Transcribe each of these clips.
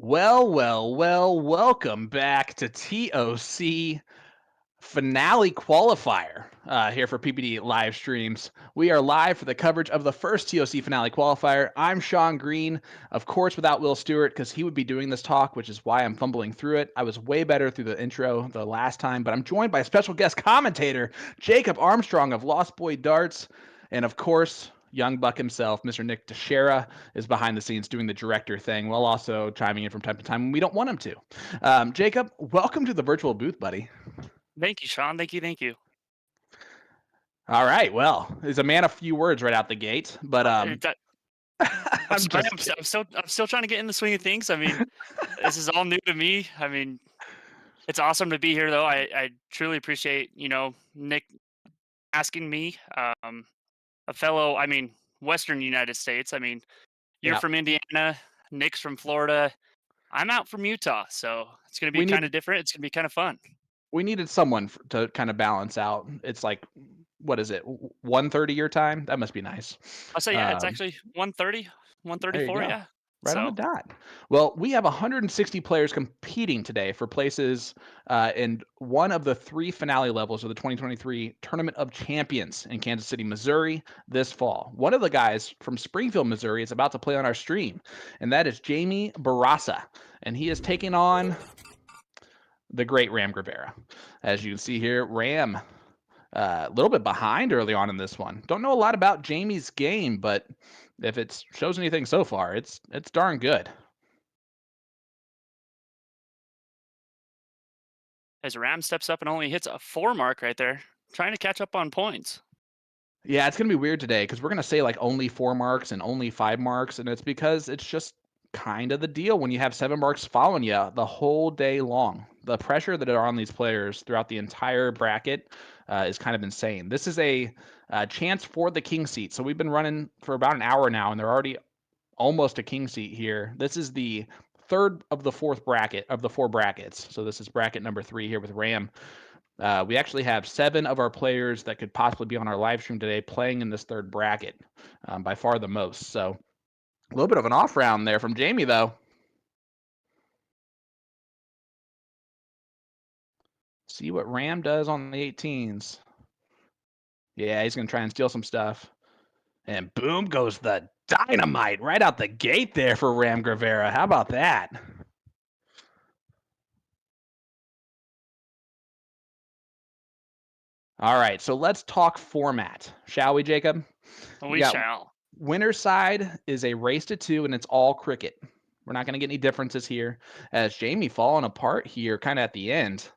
Welcome back to TOC Finale Qualifier here for PPD live streams. We are live for the coverage of the first TOC Finale Qualifier. I'm Sean Green, of course, without Will Stewart, because he would be doing this talk, which is why I'm fumbling through it. I was way better through the intro the last time, but I'm joined by a special guest commentator, Jacob Armstrong of Lost Boy Darts, and of course, young buck himself, Mr. Nick Teixeira, is behind the scenes doing the director thing while also chiming in from time to time when we don't want him to. Jacob, welcome to the virtual booth, buddy. Thank you, Sean. Thank you. All right. Well, he's a man of few words right out the gate, but That, I'm I'm sorry. just I'm still trying to get in the swing of things. I mean, this is all new to me. I mean, it's awesome to be here, though. I truly appreciate Nick asking me, a fellow. I mean, Western United States. I mean, you're yeah. from Indiana. Nick's from Florida. I'm out from Utah, so it's going to be We kind need of different. It's going to be kind of fun. we needed someone to kind of balance out. It's like, what is it? 1:30 your time? That must be nice. I'll say, yeah, it's Um, actually 1:30, there you 1:34. go. Yeah. Right on the So dot. Well, we have 160 players competing today for places in one of the three finale levels of the 2023 Tournament of Champions in Kansas City, Missouri this fall. One of the guys from Springfield, Missouri is about to play on our stream, and that is Jamie Barassa. And he is taking on the great Ram Rivera. As you can see here, Ram a little bit behind early on in this one. Don't know a lot about Jamie's game, but if it shows anything so far, it's darn good. as Ram steps up and only hits a 4 mark right there, trying to catch up on points. Yeah, it's gonna be weird today because we're gonna say like only 4 marks and only 5 marks, and it's because it's just kind of the deal when you have 7 marks following you the whole day long. The pressure that are on these players throughout the entire bracket is kind of insane. This is a chance for the king seat. So we've been running for about an hour now, and they're already almost a king seat here. This is the third of the fourth bracket of the 4 brackets. So this is bracket number 3 here with Ram. We actually have 7 of our players that could possibly be on our live stream today playing in this third bracket, by far the most. So a little bit of an off round there from Jamie, though. See what Ram does on the 18s. Yeah, he's going to try and steal some stuff. And boom goes the dynamite right out the gate there for Ram Rivera. How about that? All right, so let's talk format, shall we, Jacob? We shall. Winner's side is a race to 2, and it's all cricket. We're not going to get any differences here. As Jamie falling apart here kind of at the end.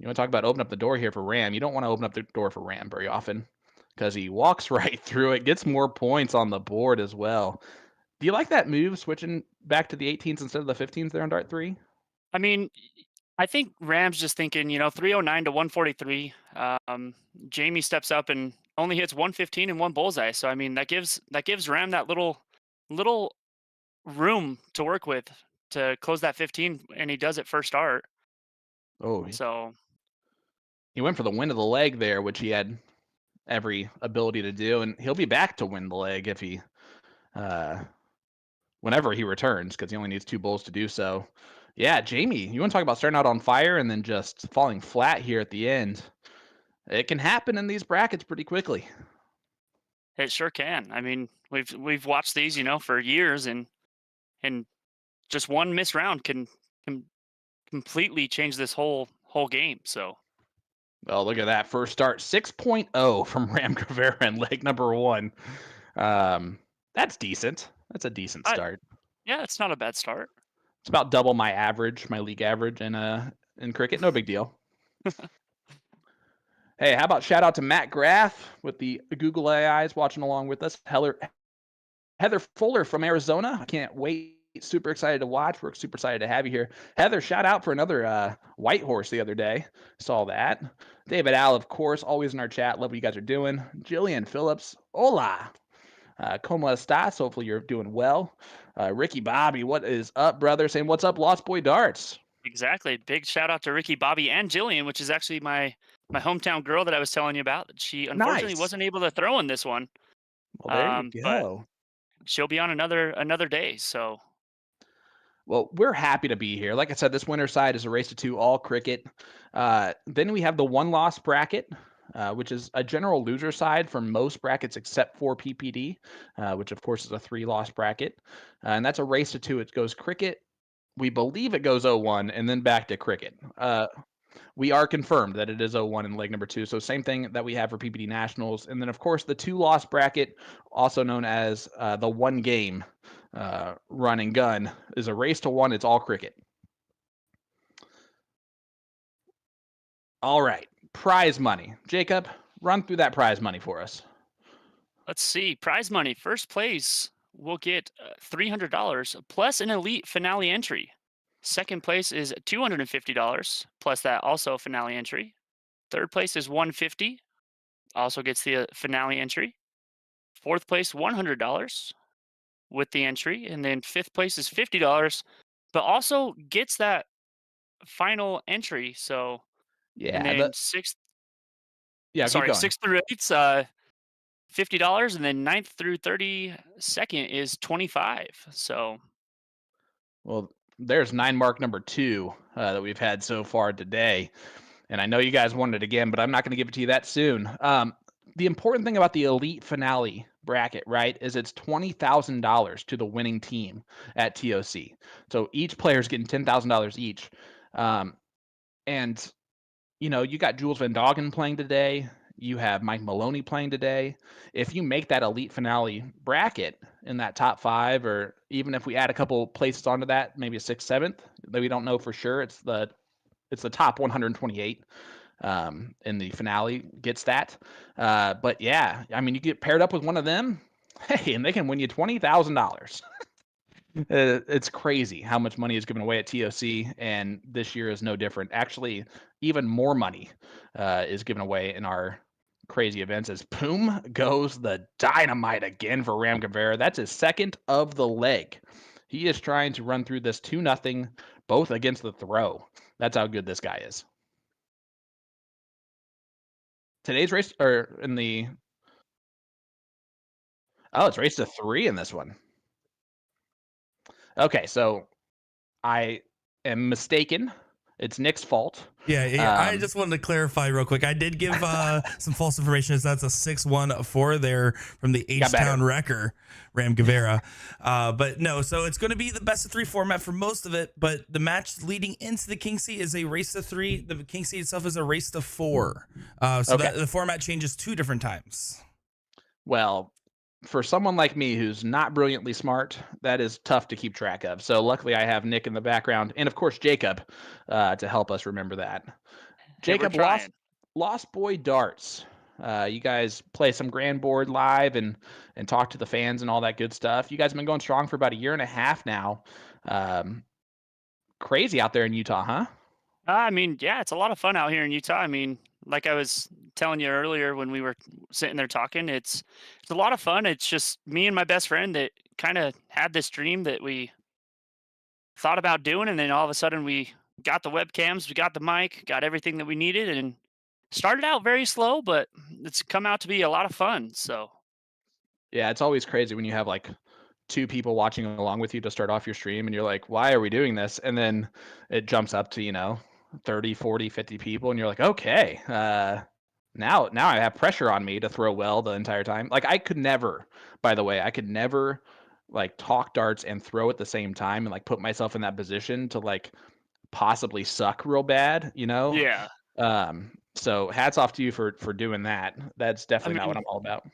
You want to talk about open up the door here for Ram. You don't want to open up the door for Ram very often because he walks right through it, gets more points on the board as well. Do you like that move, switching back to the 18s instead of the 15s there on Dart 3? I mean, I think Rams just thinking, 309 to 143. Jamie steps up and only hits 115 and one bullseye. So I mean, that gives Ram that little room to work with to close that 15, and he does it first start. Oh, So he went for the win of the leg there, which he had every ability to do, and he'll be back to win the leg if he, whenever he returns, because he only needs 2 bowls to do so. Yeah, Jamie, you want to talk about starting out on fire and then just falling flat here at the end? It can happen in these brackets pretty quickly. it sure can. I mean, we've watched these, for years, and just one missed round can completely change this whole game. So Oh, look at that first start, 6.0 from Ram Rivera in leg number 1. That's decent. That's a decent start. yeah, it's not a bad start. It's about double my average, my league average in cricket. No big deal. Hey, how about shout out to Matt Graff with the Google AIs watching along with us. Heather Fuller from Arizona. I can't wait. Super excited to watch. We're super excited to have you here. Heather, shout out for another white horse the other day. Saw that. David Al, of course, always in our chat. Love what you guys are doing. Jillian Phillips. Hola. Como estas? Hopefully you're doing well. Ricky Bobby, what is up, brother? Saying what's up, Lost Boy Darts. Exactly. Big shout out to Ricky Bobby and Jillian, which is actually my hometown girl that I was telling you about. She unfortunately wasn't able to throw in this one. Well, there you But go. she'll be on another day. So Well, we're happy to be here. Like I said, this winter side is a race to two, all cricket. Then we have the one loss bracket, which is a general loser side for most brackets except for PPD, which of course is a three loss bracket. And that's a race to two. It goes cricket. We believe it goes 0-1 and then back to cricket. We are confirmed that it is 0-1 in leg number two. So same thing that we have for PPD Nationals. And then, of course, the two-loss bracket, also known as the one game run and gun, is a race to one. It's all cricket. All right. Prize money. Jacob, run through that prize money for us. Let's see. Prize money. First place will get $300 plus an elite finale entry. Second place is $250 plus that also finale entry. Third place is $150, also gets the finale entry. Fourth place $100 with the entry, and then fifth place is $50, but also gets that final entry. So, and Yeah. then sixth, Keep sorry, going. sixth through eighth, $50, and then ninth through 32nd is 25. So Well, there's nine mark number two that we've had so far today. And I know you guys want it again, but I'm not going to give it to you that soon. The important thing about the elite finale bracket, right, is it's $20,000 to the winning team at TOC. So each player is getting $10,000 each. And you got Jules Van Doggen playing today. You have Mike Maloney playing today. If you make that elite finale bracket in that top five, or even if we add a couple places onto that, maybe a sixth, seventh, that we don't know for sure, it's the top 128 in the finale gets that. But yeah, I mean, you get paired up with one of them, hey, and they can win you $20,000. It's crazy how much money is given away at TOC, and this year is no different. Actually, even more money is given away in our crazy events as Poom goes the dynamite again for Ram Guevara. That's his second of the leg. He is trying to run through this 2-0, both against the throw. That's how good this guy is. Today's race, or in the it's race to three in this one. Okay, so I am mistaken. It's Nick's fault. Yeah. I just wanted to clarify real quick. I did give some false information. As that's a 6-1-4 there from the H-Town Wrecker, Ram Guevara. But no, so it's going to be the best of three format for most of it. But the match leading into the King Seat is a race to three. The King Seat itself is a race to four. That the format changes two different times. Well, for someone like me who's not brilliantly smart, that is tough to keep track of. So luckily, I have Nick in the background, and of course Jacob to help us remember that. hey, we're Jacob, trying. Lost Boy Darts. You guys play some grand board live and talk to the fans and all that good stuff. You guys have been going strong for about a year and a half now. Crazy out there in Utah, huh? I mean, yeah, it's a lot of fun out here in Utah. I mean, like I was telling you earlier when we were sitting there talking, it's a lot of fun. It's just me and my best friend that kind of had this dream that we thought about doing, and then all of a sudden we got the webcams, we got the mic, got everything that we needed, and started out very slow, but it's come out to be a lot of fun. So Yeah, it's always crazy when you have like two people watching along with you to start off your stream and you're like, why are we doing this? And then it jumps up to 30, 40, 50 people and you're like, okay, now I have pressure on me to throw well the entire time. Like I could never, by the way, I could never like talk darts and throw at the same time and like put myself in that position to like possibly suck real bad. yeah, So hats off to you for doing that. That's I definitely not what mean, I'm all about.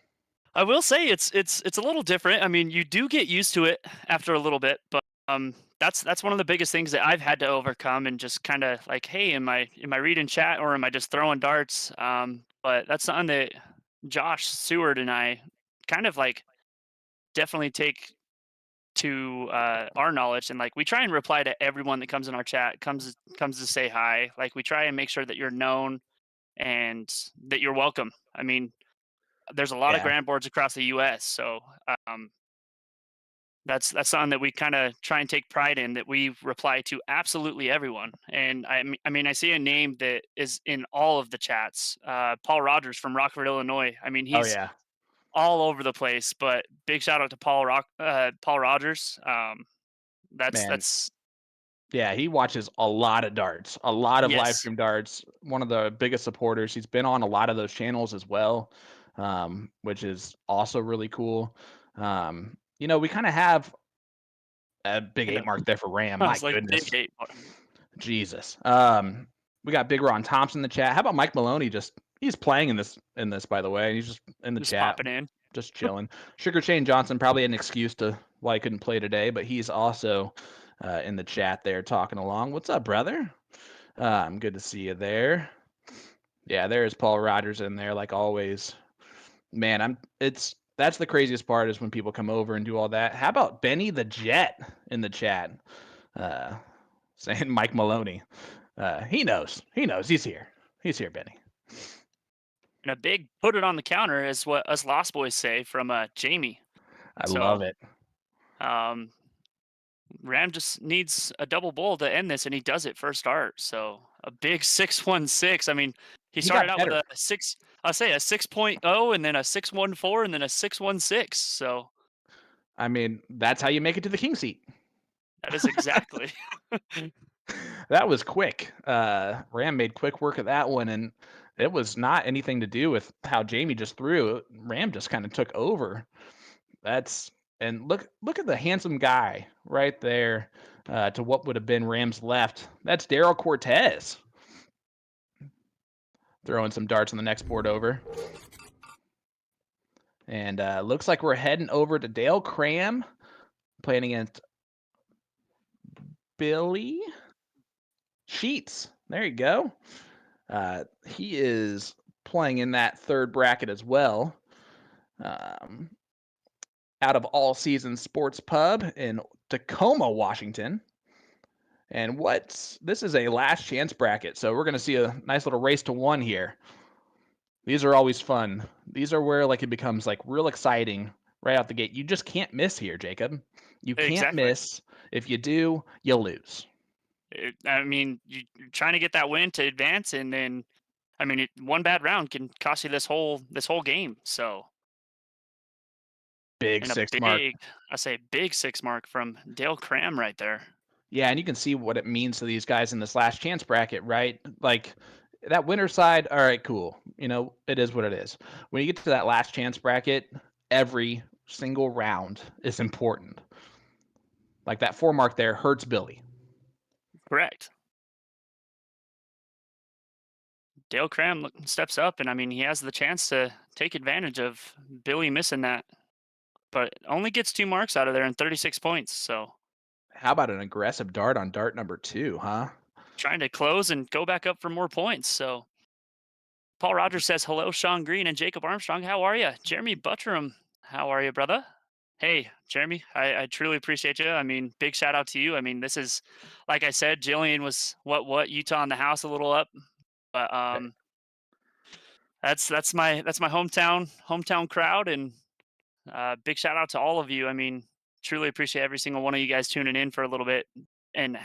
I will say it's a little different. I mean, you do get used to it after a little bit, but that's one of the biggest things that I've had to overcome and just kind of like, hey, am I reading chat or am I just throwing darts? But that's something that Josh Seward and I kind of like definitely take to our knowledge, and like we try and reply to everyone that comes in our chat, comes to say hi. Like we try and make sure that you're known and that you're welcome. I mean, there's a lot of Yeah. grand boards across the U.S. So um, that's something that we kind of try and take pride in, that we reply to absolutely everyone. And I mean, I see a name that is in all of the chats. Paul Rogers from Rockford, Illinois. I mean, Oh he's yeah. all over the place. But big shout out to Paul Rogers. That's Man, Yeah, he watches a lot of darts, a lot of live Yes. stream darts. One of the biggest supporters. He's been on a lot of those channels as well, which is also really cool. We kind of have a big And 8 mark there for Ram. I My was like, big goodness. 8. Jesus. We got Big Ron Thompson in the chat. How about Mike Maloney? He's playing in this by the way. He's just in the Just chat, popping in. just chilling. Sugar Shane Johnson probably had an excuse to why he couldn't play today, but he's also in the chat there talking along. What's up, brother? Good to see you there. Yeah, there's Paul Rogers in there like always. Man, that's the craziest part is when people come over and do all that. How about Benny the Jet in the chat? Saying Mike Maloney. He knows. He's here. He's here, Benny. And a big put it on the counter is what us Lost Boys say from Jamie. I love it. Ram just needs a double bowl to end this, and he does it first start. So a big 6.16. I mean, he started out with a 6.0, and then a 6.14, and then a 6.16. So I mean, that's how you make it to the king seat. that is exactly. That was quick. Ram made quick work of that one, and it was not anything to do with how Jamie just threw. Ram just kind of took over. And look at the handsome guy right there to what would have been Ram's left. That's Daryl Cortez. Throwing some darts on the next board over. And looks like we're heading over to Dale Cram, playing against Billy Sheets. There you go. He is playing in that third bracket as well. Out of All Season Sports Pub in Tacoma, Washington. And this is a last chance bracket, so we're going to see a nice little race to 1 here. These are always fun. These are where it becomes real exciting right out the gate. You just can't miss here, Jacob. You can't miss. If you do, you lose. I mean, you're trying to get that win to advance, and then, I mean, one bad round can cost you this whole game. So big 6 mark. I say big 6 mark from Dale Cram right there. Yeah, and you can see what it means to these guys in this last chance bracket, right? That winner side, all right, cool. It is what it is. When you get to that last chance bracket, every single round is important. That 4 mark there hurts Billy. Correct. Dale Cram steps up, and I mean, he has the chance to take advantage of Billy missing that, but only gets 2 marks out of there and 36 points. So how about an aggressive dart on dart number 2, huh? Trying to close and go back up for more points. So Paul Rogers says, hello, Sean Green and Jacob Armstrong. How are you? Jeremy Buttram, how are you, brother? Hey, Jeremy, I truly appreciate you. I mean, big shout out to you. I mean, this is, like I said, Jillian was what Utah in the house a little up, but that's my hometown crowd, and big shout out to all of you. I mean, truly appreciate every single one of you guys tuning in for a little bit and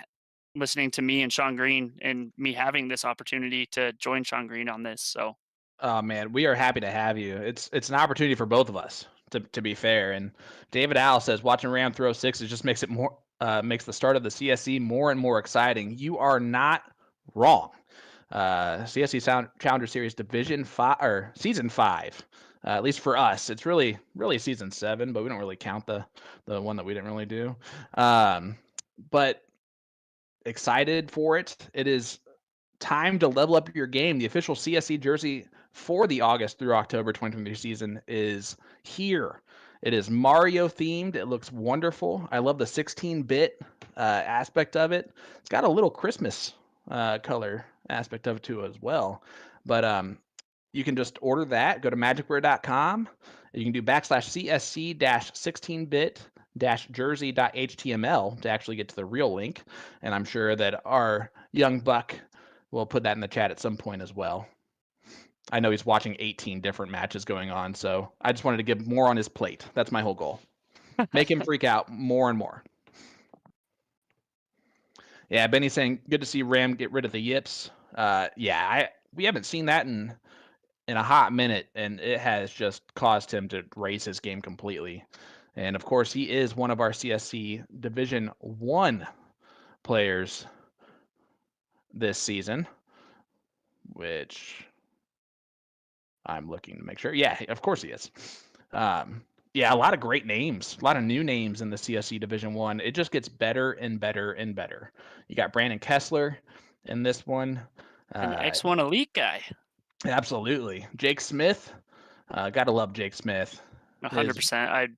listening to me and Sean Green, and me having this opportunity to join Sean Green on this. So, oh man, we are happy to have you. It's an opportunity for both of us, to be fair. And David Al says watching Ram throw 6s just makes it more makes the start of the CSC more and more exciting. You are not wrong. CSC Challenger Series Division 5 or Season 5. At least for us, it's really Season 7, but we don't really count the one that we didn't really do. But excited for it. It is time to level up your game. The official CSC jersey for the August through October 2023 season is here. It is Mario themed. It looks wonderful. I love the 16-bit aspect of it. It's got a little Christmas color aspect of it too as well. But you can just order that. Go to magicwear.com. You can do /CSC-16-bit-jersey.html to actually get to the real link. And I'm sure that our young buck will put that in the chat at some point as well. I know he's watching 18 different matches going on, so I just wanted to give more on his plate. That's my whole goal. Make him freak out more and more. Yeah, Benny's saying, good to see Ram get rid of the yips. We haven't seen that in a hot minute, and it has just caused him to raise his game completely. And of course, he is one of our CSC Division 1 players this season, which I'm looking to make sure. Yeah, of course he is. Yeah, a lot of great names, a lot of new names in the CSE Division 1. It just gets better and better and better. You got Brandon Kessler in this one. An X1 Elite guy. Absolutely. Jake Smith. Gotta love Jake Smith. 100%.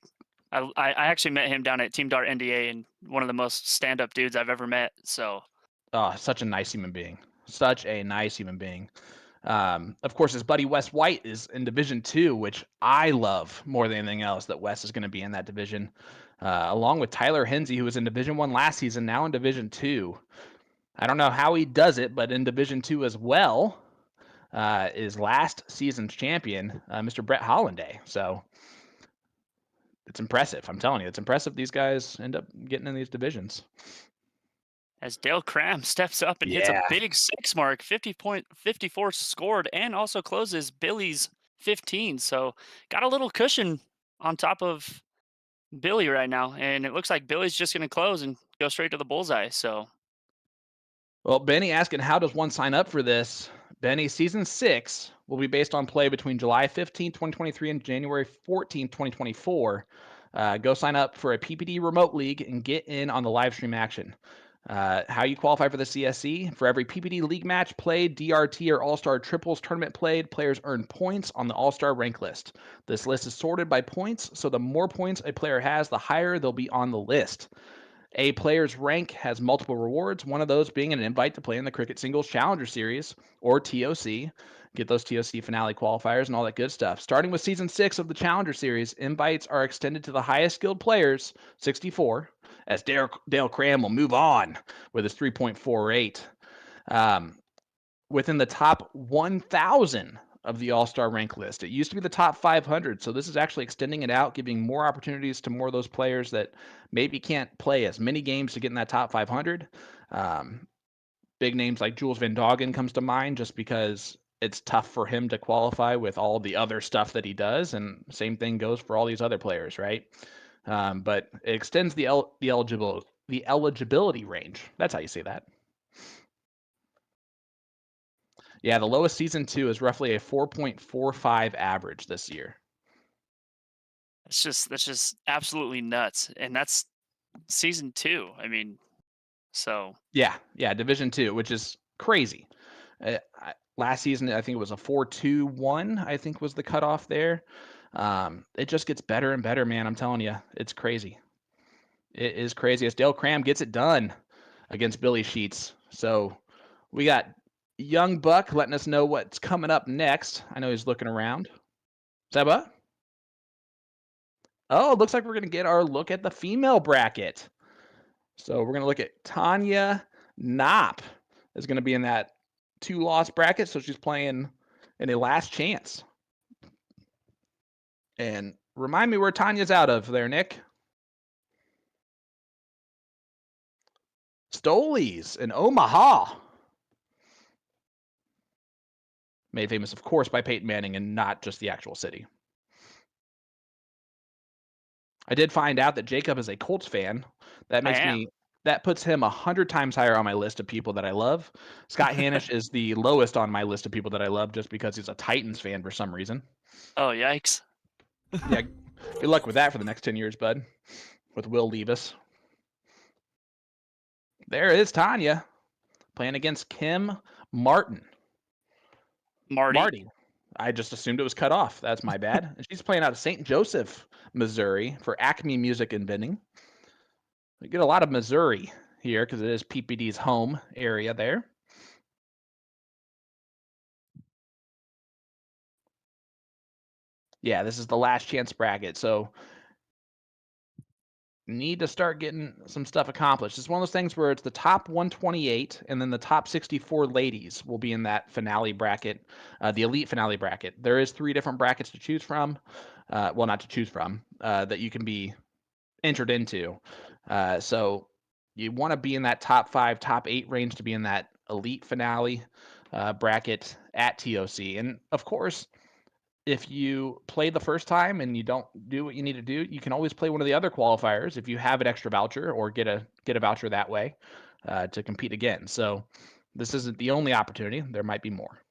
I actually met him down at Team Dart NDA, and one of the most stand-up dudes I've ever met. So, such a nice human being. Such a nice human being. Of course, his buddy Wes White is in Division 2, which I love more than anything else that Wes is going to be in that division, along with Tyler Hensey, who was in Division 1 last season, now in Division 2. I don't know how he does it, but in Division 2 as well is last season's champion, Mr. Brett Hollanday. So it's impressive. I'm telling you, it's impressive these guys end up getting in these divisions. As Dale Cram steps up and hits a big 6 mark, 50.54 scored, and also closes Billy's 15. So got a little cushion on top of Billy right now, and it looks like Billy's just going to close and go straight to the bullseye. So, well, Benny asking, how does one sign up for this? Benny, Season 6 will be based on play between July 15, 2023 and January 14, 2024. Go sign up for a PPD remote league and get in on the live stream action. How you qualify for the CSE? For every PPD league match played, DRT or All-Star Triples tournament played, players earn points on the All-Star rank list. This list is sorted by points, so the more points a player has, the higher they'll be on the list. A player's rank has multiple rewards, one of those being an invite to play in the Cricket Singles Challenger Series, or TOC. Get those TOC finale qualifiers and all that good stuff. Starting with Season 6 of the Challenger Series, invites are extended to the highest skilled players, 64, as Dale Cram will move on with his 3.48. Within the top 1,000 of the All-Star rank list. It used to be the top 500, so this is actually extending it out, giving more opportunities to more of those players that maybe can't play as many games to get in that top 500. Big names like Jules Van Doggen comes to mind just because it's tough for him to qualify with all the other stuff that he does, and same thing goes for all these other players, right? But it extends the eligibility range. That's how you say that. Yeah, the lowest Season 2 is roughly a 4.45 average this year. That's just absolutely nuts, and that's Season 2. I mean, so yeah, Division 2, which is crazy. Last season, I think it was a 4.21. I think was the cutoff there. It just gets better and better, man. I'm telling you, it's crazy. It is crazy as Dale Cram gets it done against Billy Sheets. So we got Young Buck letting us know what's coming up next. I know he's looking around. Is that what? Oh, it looks like we're going to get our look at the female bracket. So we're going to look at Tanya Knopp is going to be in that 2-loss bracket. So she's playing in a last chance. And remind me where Tanya's out of there, Nick. Stolies in Omaha. Made famous, of course, by Peyton Manning and not just the actual city. I did find out that Jacob is a Colts fan. That puts him 100 times higher on my list of people that I love. Scott Hanish is the lowest on my list of people that I love just because he's a Titans fan for some reason. Oh, yikes. Yeah, good luck with that for the next 10 years, bud, with Will Levis. There is Tanya playing against Kim Martin. Marty. I just assumed it was cut off. That's my bad. And she's playing out of St. Joseph, Missouri for Acme Music and Vending. We get a lot of Missouri here because it is PPD's home area there. Yeah, this is the last chance bracket. So need to start getting some stuff accomplished. It's one of those things where it's the top 128 and then the top 64 ladies will be in that finale bracket, the elite finale bracket. There is 3 different brackets to choose from. Well, not to choose from, that you can be entered into. So you want to be in that top 5, top 8 range to be in that elite finale bracket at TOC. And of course, if you play the first time and you don't do what you need to do, you can always play one of the other qualifiers if you have an extra voucher or get a voucher that way. to compete again. So this isn't the only opportunity. There might be more.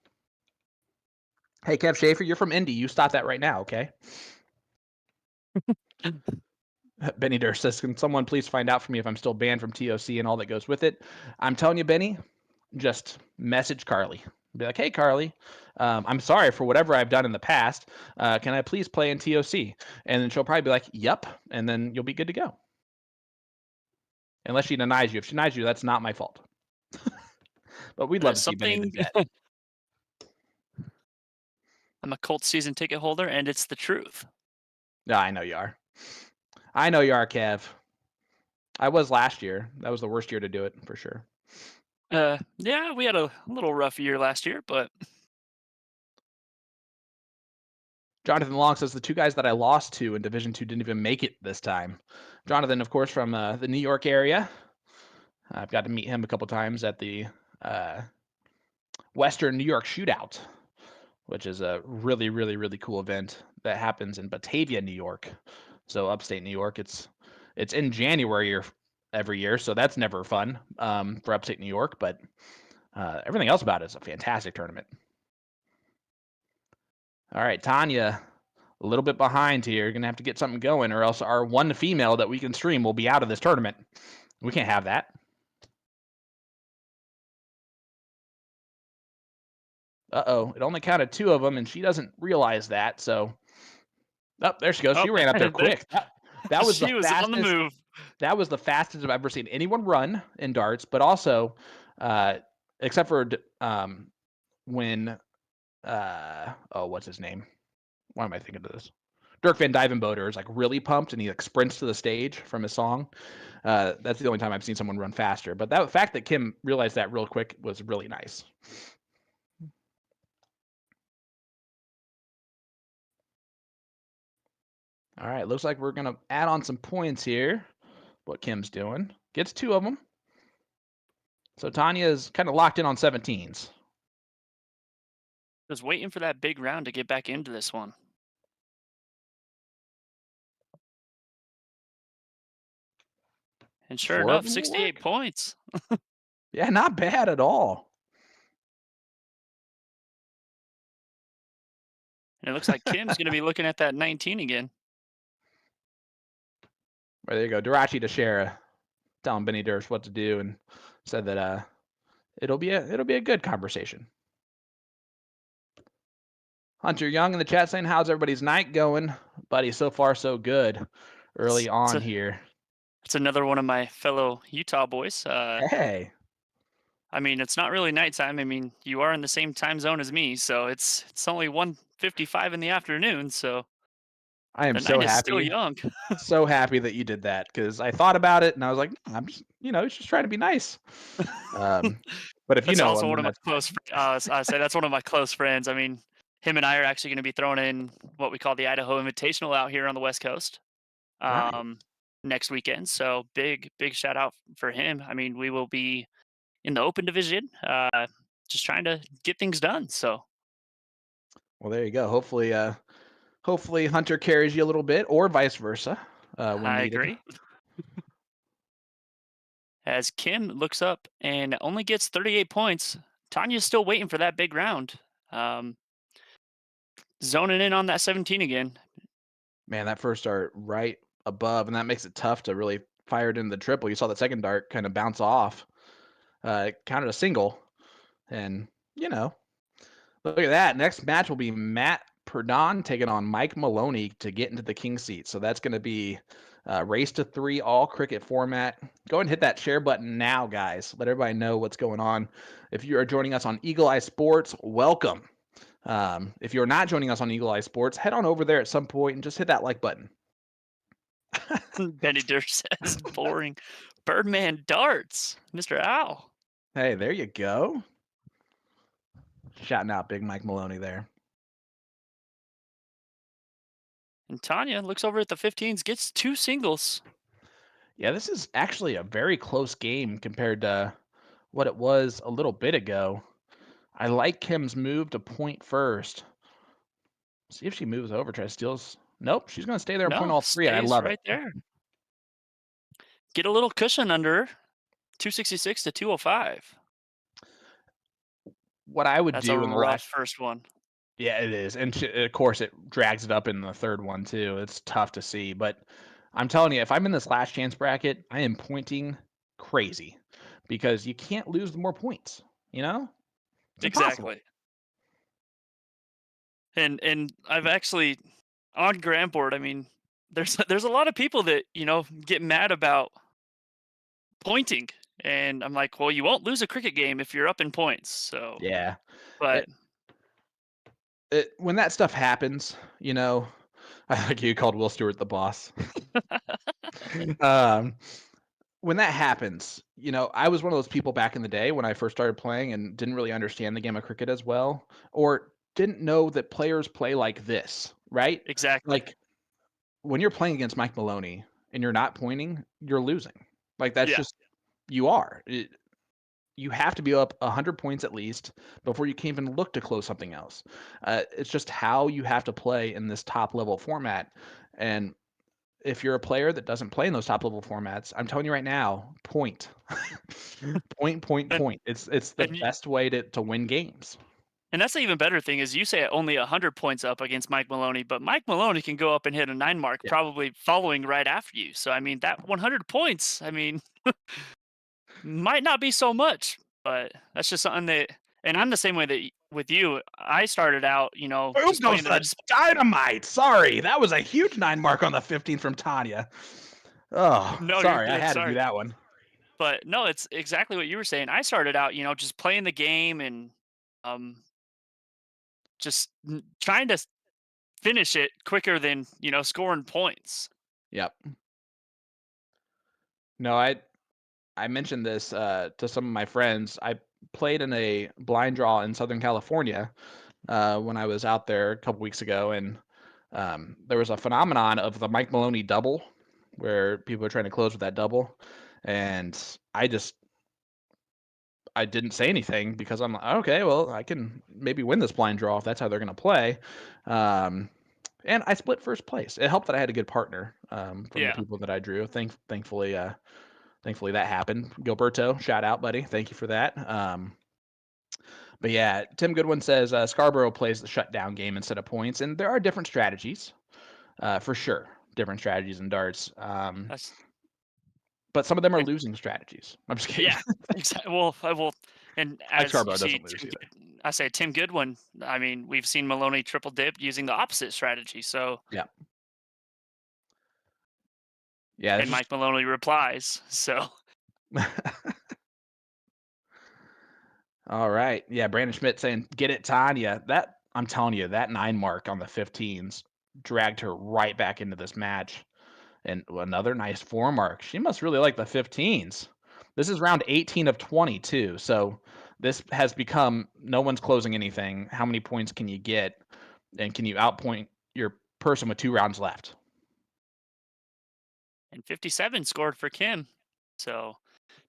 Hey, Kev Schaefer, you're from Indy. You stop that right now, okay? Benny Durst says, can someone please find out for me if I'm still banned from TOC and all that goes with it? I'm telling you, Benny, just message Carly. Be like, hey, Carly, I'm sorry for whatever I've done in the past. Can I please play in TOC? And then she'll probably be like, yep. And then you'll be good to go. Unless she denies you. If she denies you, that's not my fault. But we'd love to see Benny the Jet. I'm a Colts season ticket holder, and it's the truth. Yeah, I know you are. I know you are, Kev. I was last year. That was the worst year to do it, for sure. Yeah, we had a little rough year last year, but Jonathan Long says the two guys that I lost to in Division II didn't even make it this time. Jonathan, of course, from the New York area. I've got to meet him a couple times at the Western New York Shootout, which is a really, really, really cool event that happens in Batavia, New York. So upstate New York. It's in January every year, so that's never fun for upstate New York. But everything else about it is a fantastic tournament. All right, Tanya, a little bit behind here. You're going to have to get something going, or else our one female that we can stream will be out of this tournament. We can't have that. Uh-oh, it only counted 2 of them, and she doesn't realize that, so... Oh, there she goes. She ran up there quick. That was the fastest. On the move. That was the fastest I've ever seen anyone run in darts, but also, except for when, what's his name? Why am I thinking of this? Dirk Van Dyvenboter is like really pumped and he like sprints to the stage from his song. That's the only time I've seen someone run faster. But the fact that Kim realized that real quick was really nice. All right, looks like we're going to add on some points here. What Kim's doing. Gets 2 of them. So Tanya is kind of locked in on 17s. Just waiting for that big round to get back into this one. And sure enough, 68 points. Yeah, not bad at all. And it looks like Kim's going to be looking at that 19 again. Well, there you go. Dirachi to share, telling Benny Durst what to do, and said that it'll be a good conversation. Hunter Young in the chat saying, how's everybody's night going? Buddy, so far so good early on here. It's another one of my fellow Utah boys. Hey. I mean, it's not really nighttime. I mean, you are in the same time zone as me, so it's only 1:55 in the afternoon, so I am so happy. Still young. So happy that you did that, because I thought about it and I was like, I'm just, it's just trying to be nice. But if that's also one of my close. I say that's one of my close friends. I mean, him and I are actually going to be throwing in what we call the Idaho Invitational out here on the West Coast next weekend. So big shout out for him. I mean, we will be in the open division, just trying to get things done. So, well, there you go. Hopefully Hunter carries you a little bit, or vice versa. When I needed. agree. As Kim looks up and only gets 38 points, Tanya's still waiting for that big round. Zoning in on that 17 again. Man, that first dart right above, and that makes it tough to really fire it into the triple. You saw the second dart kind of bounce off. Counted a single, and look at that. Next match will be Matt Perdon taking on Mike Maloney to get into the king seat. So that's going to be race to 3 all cricket format. Go ahead and hit that share button now, guys. Let everybody know what's going on. If you are joining us on Eagle Eye Sports, welcome. If you're not joining us on Eagle Eye Sports, head on over there at some point and just hit that like button. Benny Durst says boring. Birdman darts, Mr. Owl. Hey, there you go. Shouting out Big Mike Maloney there. And Tanya looks over at the 15s, gets 2 singles. Yeah, this is actually a very close game compared to what it was a little bit ago. I like Kim's move to point first. See if she moves over, try to steals. Nope, she's going to stay there and point all 3, and I love it. There. Get a little cushion under her. 266 to 205. What I would That's a do in the rough last first one. Yeah, it is, and of course, it drags it up in the third one too. It's tough to see, but I'm telling you, if I'm in this last chance bracket, I am pointing crazy because you can't lose the more points. You know, it's impossible. Exactly. And I've actually on Grand Board, I mean, there's a lot of people that, get mad about pointing. And I'm like, well, you won't lose a cricket game if you're up in points. So, Yeah, but when that stuff happens, I like you called Will Stewart the boss. um, when that happens, I was one of those people back in the day when I first started playing and didn't really understand the game of cricket as well, or didn't know that players play like this, right? exactly. Like when you're playing against Mike Maloney and you're not pointing, you're losing. Like that's Yeah. just you are. You have to be up 100 points at least before you can even look to close something else. It's just how you have to play in this top level format. And if you're a player that doesn't play in those top level formats, I'm telling you right now, point, point, point, And point. It's the and best way to win games. and that's the even better thing is you say only 100 points up against Mike Maloney, but Mike Maloney can go up and hit a 9 mark Yeah. probably following right after you. So I mean that 100 points, I mean, might not be so much, but that's just something that. And I'm the same way that with you. I started out, Boom just goes playing the dynamite. Sorry, that was a huge 9 mark on the 15th from Tanya. Oh, No, you're sorry, I good. had to do Sorry. that one. But no, it's exactly what you were saying. I started out, just playing the game and um just trying to finish it quicker than, scoring points. Yep. No, I mentioned this to some of my friends. I played in a blind draw in Southern California when I was out there a couple weeks ago, and there was a phenomenon of the Mike Maloney double, where people are trying to close with that double, and I didn't say anything because I'm like, okay, well, I can maybe win this blind draw if that's how they're going to play. Um, and I split first place. It helped that I had a good partner from the Yeah. people that I drew. Thankfully, that happened. Gilberto, shout out, buddy. Thank you for that. But yeah, Tim Goodwin says Scarborough plays the shutdown game instead of points, and there are different strategies for sure. Different strategies in darts. That's But some of them are and losing strategies. I'm just kidding. yeah. Exactly. Well, I will. And Like as you Scarborough see, doesn't lose either. I say Tim Goodwin. I mean, we've seen Maloney triple dip using the opposite strategy. So, Yeah. Yeah. and Mike Maloney replies. So, All right. Yeah, Brandon Schmidt saying, "Get it, Tanya." That I'm telling you, that 9 mark on the 15s dragged her right back into this match. And another nice 4 mark. She must really like the 15s. This is round 18 of 22. So this has become no one's closing anything. How many points can you get? And can you outpoint your person with 2 rounds left? and 57 scored for Kim. So,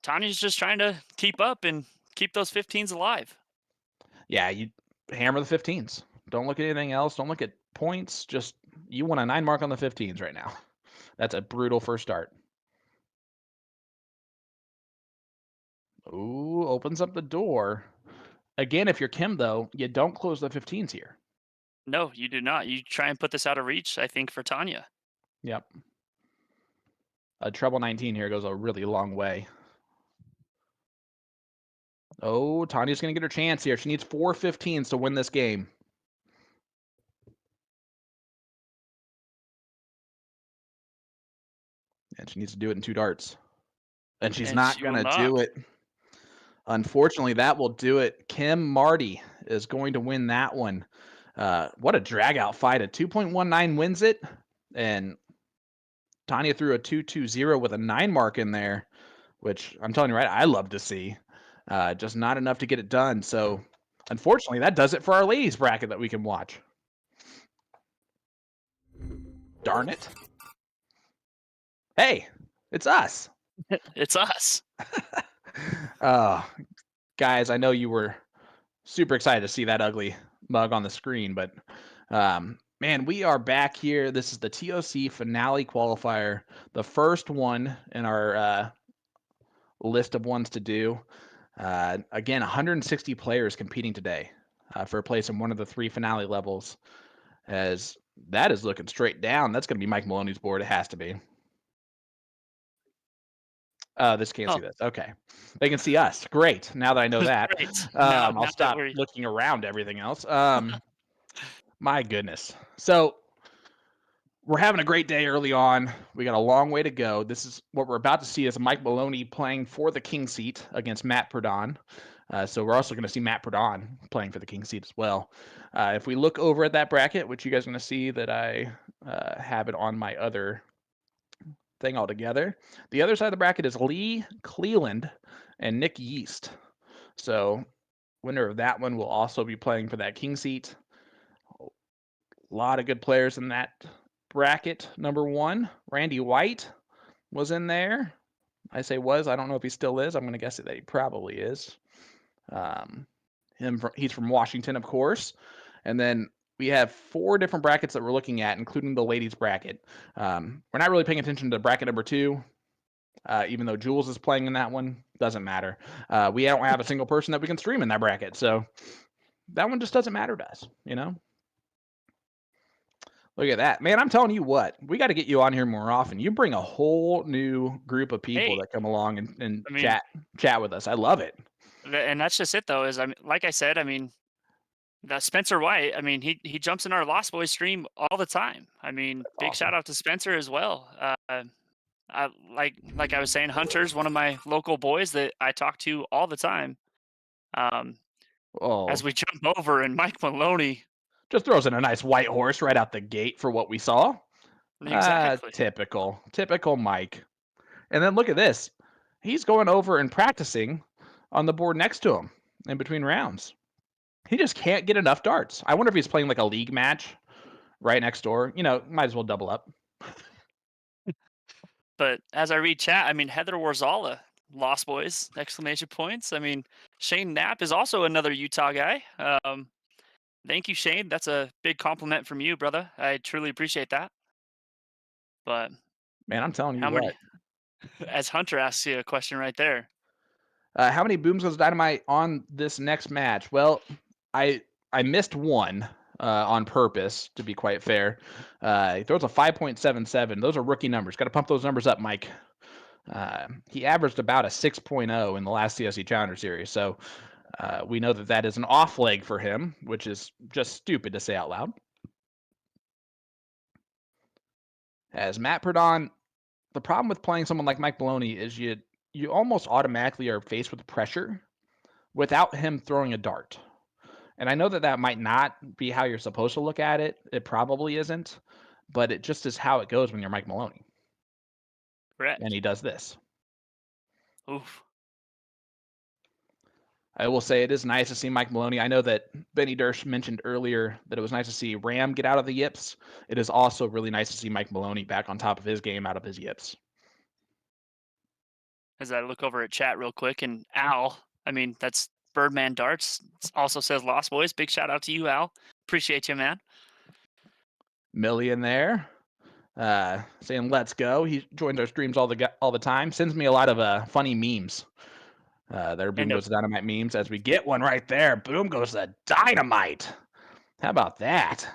Tanya's just trying to keep up and keep those 15s alive. Yeah, you hammer the 15s. Don't look at anything else. Don't look at points. Just you want a 9 mark on the 15s right now. That's a brutal first start. Ooh, opens up the door. Again, if you're Kim, though, you don't close the 15s here. No, you do not. You try and put this out of reach, I think, for Tanya. Yep. A treble 19 here goes a really long way. Oh, Tanya's going to get her chance here. She needs 4 15s to win this game. And she needs to do it in 2 darts. And she's not going to do it. Unfortunately, that will do it. Kim Marty is going to win that one. What a drag-out fight. A 2.19 wins it. And Tanya threw a 2.20 with a 9 mark in there, which I'm telling you, right, I love to see. Just not enough to get it done. So, unfortunately, that does it for our ladies bracket that we can watch. Darn it. Hey, it's us. It's us. Guys, I know you were super excited to see that ugly mug on the screen, but man, we are back here. This is the TOC finale qualifier, the first one in our list of ones to do. Again, 160 players competing today for a place in one of the 3 finale levels. As that is looking straight down. That's going to be Mike Maloney's board. It has to be. This can't see this. Okay. They can see us. Great. Now that I know that, Great. I'll stop looking around everything else. My goodness. So we're having a great day early on. We got a long way to go. This is what we're about to see is Mike Maloney playing for the king seat against Matt Perdon. So we're also going to see Matt Perdon playing for the king seat as well. If we look over at that bracket, which you guys are going to see that I have it on my other thing altogether. The other side of the bracket is Lee Cleland and Nick Yeast. So winner of that one will also be playing for that king seat. A lot of good players in that bracket. Number 1, Randy White was in there. I say was. I don't know if he still is. I'm going to guess that he probably is. He's from Washington, of course. And then we have 4 different brackets that we're looking at, including the ladies bracket. We're not really paying attention to bracket number 2, even though Jules is playing in that one. Doesn't matter. We don't have a single person that we can stream in that bracket, so that one just doesn't matter to us, you know? Look at that. Man, I'm telling you what, we got to get you on here more often. You bring a whole new group of people that come along and chat with us. I love it. And that's just it, though, is, like I said, that Spencer White, he jumps in our Lost Boys stream all the time. Big awesome. Shout out to Spencer as well. Like I was saying, Hunter's one of my local boys that I talk to all the time. As we jump over, and Mike Maloney just throws in a nice white horse right out the gate for what we saw. Exactly. Typical Mike. And then look at this. He's going over and practicing on the board next to him in between rounds. He just can't get enough darts. I wonder if he's playing like a league match right next door. You know, might as well double up. But as I read chat, Heather Warzala, Lost Boys, exclamation points. Shane Knapp is also another Utah guy. Thank you, Shane. That's a big compliment from you, brother. I truly appreciate that. But man, I'm telling you what. As Hunter asks you a question right there. How many booms goes Dynamite on this next match? Well, I missed one on purpose, to be quite fair. He throws a 5.77. Those are rookie numbers. Got to pump those numbers up, Mike. He averaged about a 6.0 in the last CSC Challenger Series. So we know that is an off leg for him, which is just stupid to say out loud. As Matt Perdon, the problem with playing someone like Mike Maloney is you almost automatically are faced with pressure without him throwing a dart. And I know that might not be how you're supposed to look at it. It probably isn't, but it just is how it goes when you're Mike Maloney. Correct. And he does this. Oof. I will say it is nice to see Mike Maloney. I know that Benny Dersh mentioned earlier that it was nice to see Ram get out of the yips. It is also really nice to see Mike Maloney back on top of his game out of his yips. As I look over at chat real quick, and Al, that's Birdman Darts, also says Lost Boys. Big shout out to you, Al. Appreciate you, man. Millie in there saying let's go. He joins our streams all the time. Sends me a lot of funny memes. There, Boom Goes the Dynamite memes. As we get one right there, Boom Goes the Dynamite. How about that?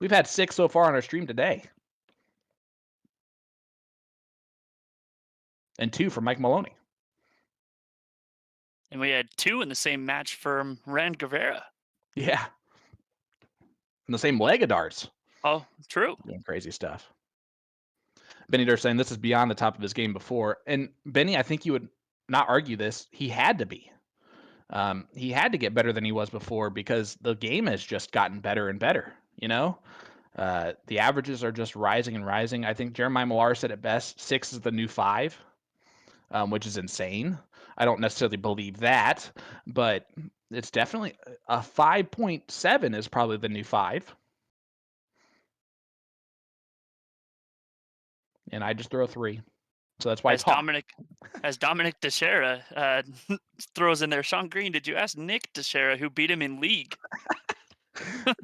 We've had 6 so far on our stream today. And 2 from Mike Maloney. And we had 2 in the same match from Rand Guevara. Yeah. In the same leg of darts. Oh, true. Doing crazy stuff. Benny Durr saying this is beyond the top of his game before. And Benny, I think you would not argue this. He had to be. He had to get better than he was before because the game has just gotten better and better, you know? The averages are just rising and rising. I think Jeremiah Millar said it best, 6 is the new 5, which is insane. I don't necessarily believe that, but it's definitely a 5.7 is probably the new 5. And I just throw a 3. So that's why as Dominic Teixeira throws in there, Sean Green, did you ask Nick Teixeira who beat him in league?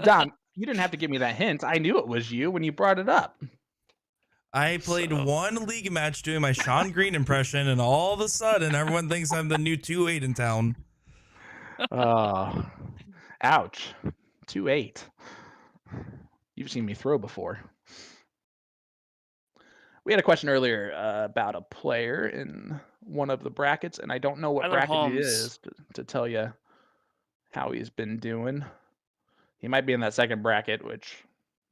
Dom, you didn't have to give me that hint. I knew it was you when you brought it up. I played one league match doing my Sean Green impression, and all of a sudden, everyone thinks I'm the new 2-8 in town. Ouch. 2-8. You've seen me throw before. We had a question earlier about a player in one of the brackets, and I don't know what Tyler bracket he Holmes. is to tell you how he's been doing. He might be in that second bracket, which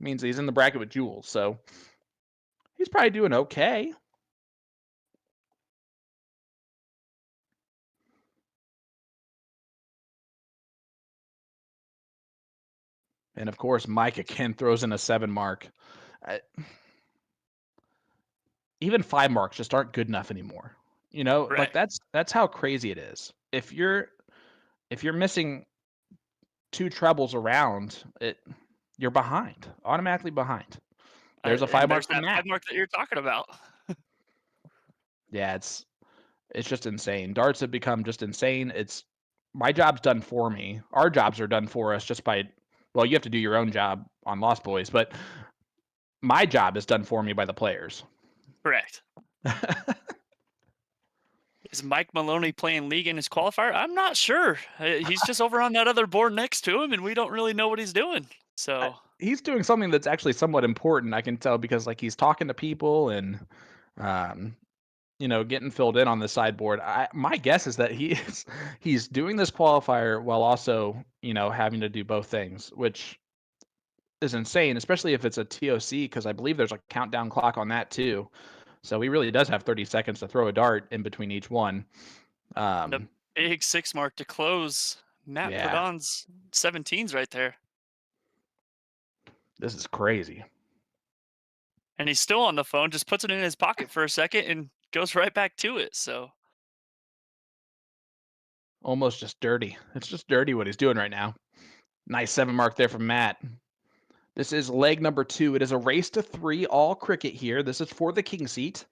means he's in the bracket with Jules, so he's probably doing okay. And of course, Mike again throws in a 7 mark. Even 5 marks just aren't good enough anymore. You know, like that's how crazy it is. If you're missing 2 trebles around, you're behind, automatically behind. There's a 5 mark from Matt. 5 mark that you're talking about. Yeah, it's just insane. Darts have become just insane. My job's done for me. Our jobs are done for us just by, well, you have to do your own job on Lost Boys, but my job is done for me by the players. Correct. Is Mike Maloney playing League in his qualifier? I'm not sure. He's just over on that other board next to him, and we don't really know what he's doing. So he's doing something that's actually somewhat important, I can tell, because like he's talking to people and getting filled in on the sideboard. My guess is that he's doing this qualifier while also, having to do both things, which is insane, especially if it's a TOC, because I believe there's a countdown clock on that too. So he really does have 30 seconds to throw a dart in between each one. The big 6 mark to close Matt Pradon's 17s right there. This is crazy. And he's still on the phone, just puts it in his pocket for a second and goes right back to it. So almost just dirty. It's just dirty what he's doing right now. Nice 7 mark there from Matt. This is leg number 2. It is a race to 3 all cricket here. This is for the king seat.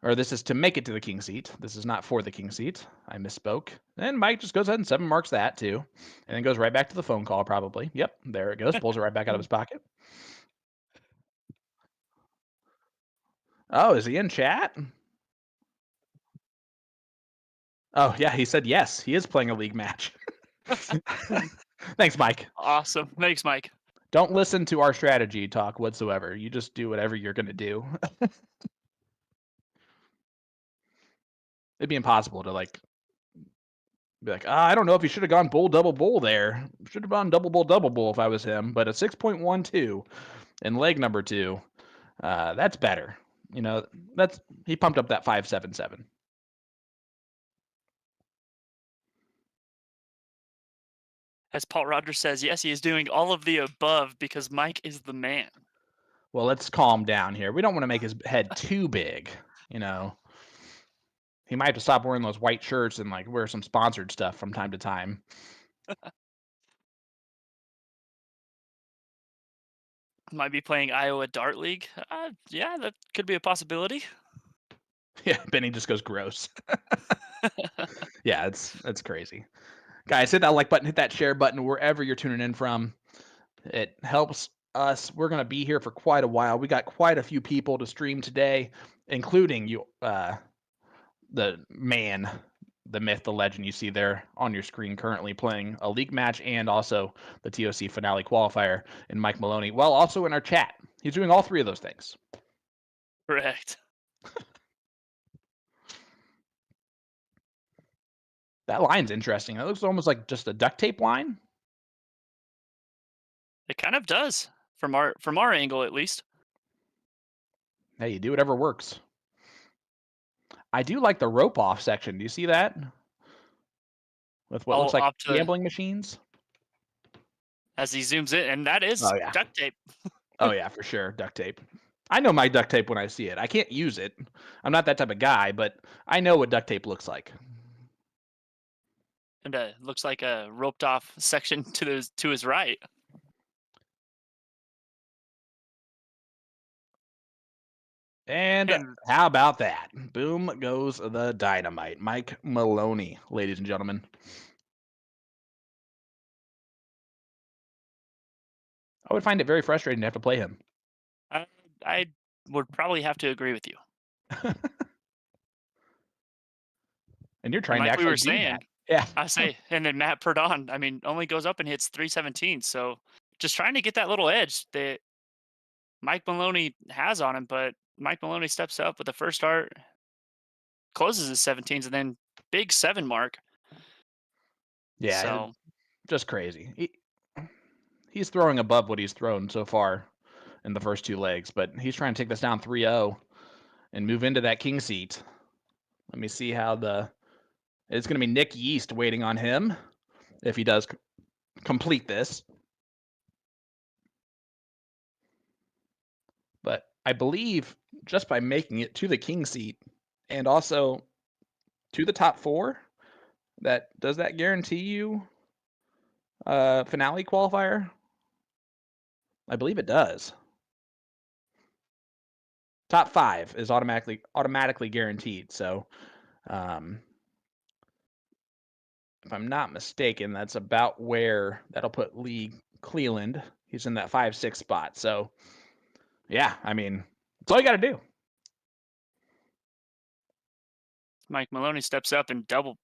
Or this is to make it to the king seat. This is not for the king seat. I misspoke. And Mike just goes ahead and 7 marks that too. And then goes right back to the phone call probably. Yep, there it goes. Pulls it right back out of his pocket. Oh, is he in chat? Oh, yeah, he said yes. He is playing a league match. Thanks, Mike. Awesome. Thanks, Mike. Don't listen to our strategy talk whatsoever. You just do whatever you're going to do. It'd be impossible to be like, I don't know if he should have gone bull, double bull there. Should have gone double bull if I was him. But a 6.12 in leg number 2, that's better. He pumped up that 5.77. As Paul Rogers says, yes, he is doing all of the above because Mike is the man. Well, let's calm down here. We don't want to make his head too big, He might have to stop wearing those white shirts and wear some sponsored stuff from time to time. Might be playing Iowa Dart League. Yeah, that could be a possibility. Yeah, Benny just goes gross. Yeah, it's crazy. Guys, hit that like button, hit that share button wherever you're tuning in from. It helps us. We're going to be here for quite a while. We got quite a few people to stream today, including you, the man, the myth, the legend you see there on your screen currently playing a league match and also the TOC finale qualifier in Mike Maloney, while also in our chat. He's doing all 3 of those things. Correct. That line's interesting. It looks almost like just a duct tape line. It kind of does, from our angle at least. Hey, you do whatever works. I do like the rope off section. Do you see that? With what looks like gambling machines. As he zooms in, and that is duct tape. Oh yeah, for sure, duct tape. I know my duct tape when I see it. I can't use it. I'm not that type of guy, but I know what duct tape looks like. And looks like a roped off section to his right. And how about that? Boom goes the dynamite. Mike Maloney, ladies and gentlemen. I would find it very frustrating to have to play him. I would probably have to agree with you. And you're And trying to like we actually were do saying, that. Yeah. I say, and then Matt Perdon, I mean, only goes up and hits 317. So just trying to get that little edge that Mike Maloney has on him. But Mike Maloney steps up with the first start, closes his 17s, and then big 7 mark. Yeah, So just crazy. He's throwing above what he's thrown so far in the first 2 legs, but he's trying to take this down 3-0 and move into that king seat. Let me see how it's going to be Nick Yeast waiting on him if he does complete this. But I believe just by making it to the king seat and also to the top 4, does that guarantee you finale qualifier? I believe it does. Top 5 is automatically guaranteed. So, if I'm not mistaken, that's about where that'll put Lee Cleland. He's in that 5-6 spot. So, yeah, I mean, that's all you got to do. Mike Maloney steps up and double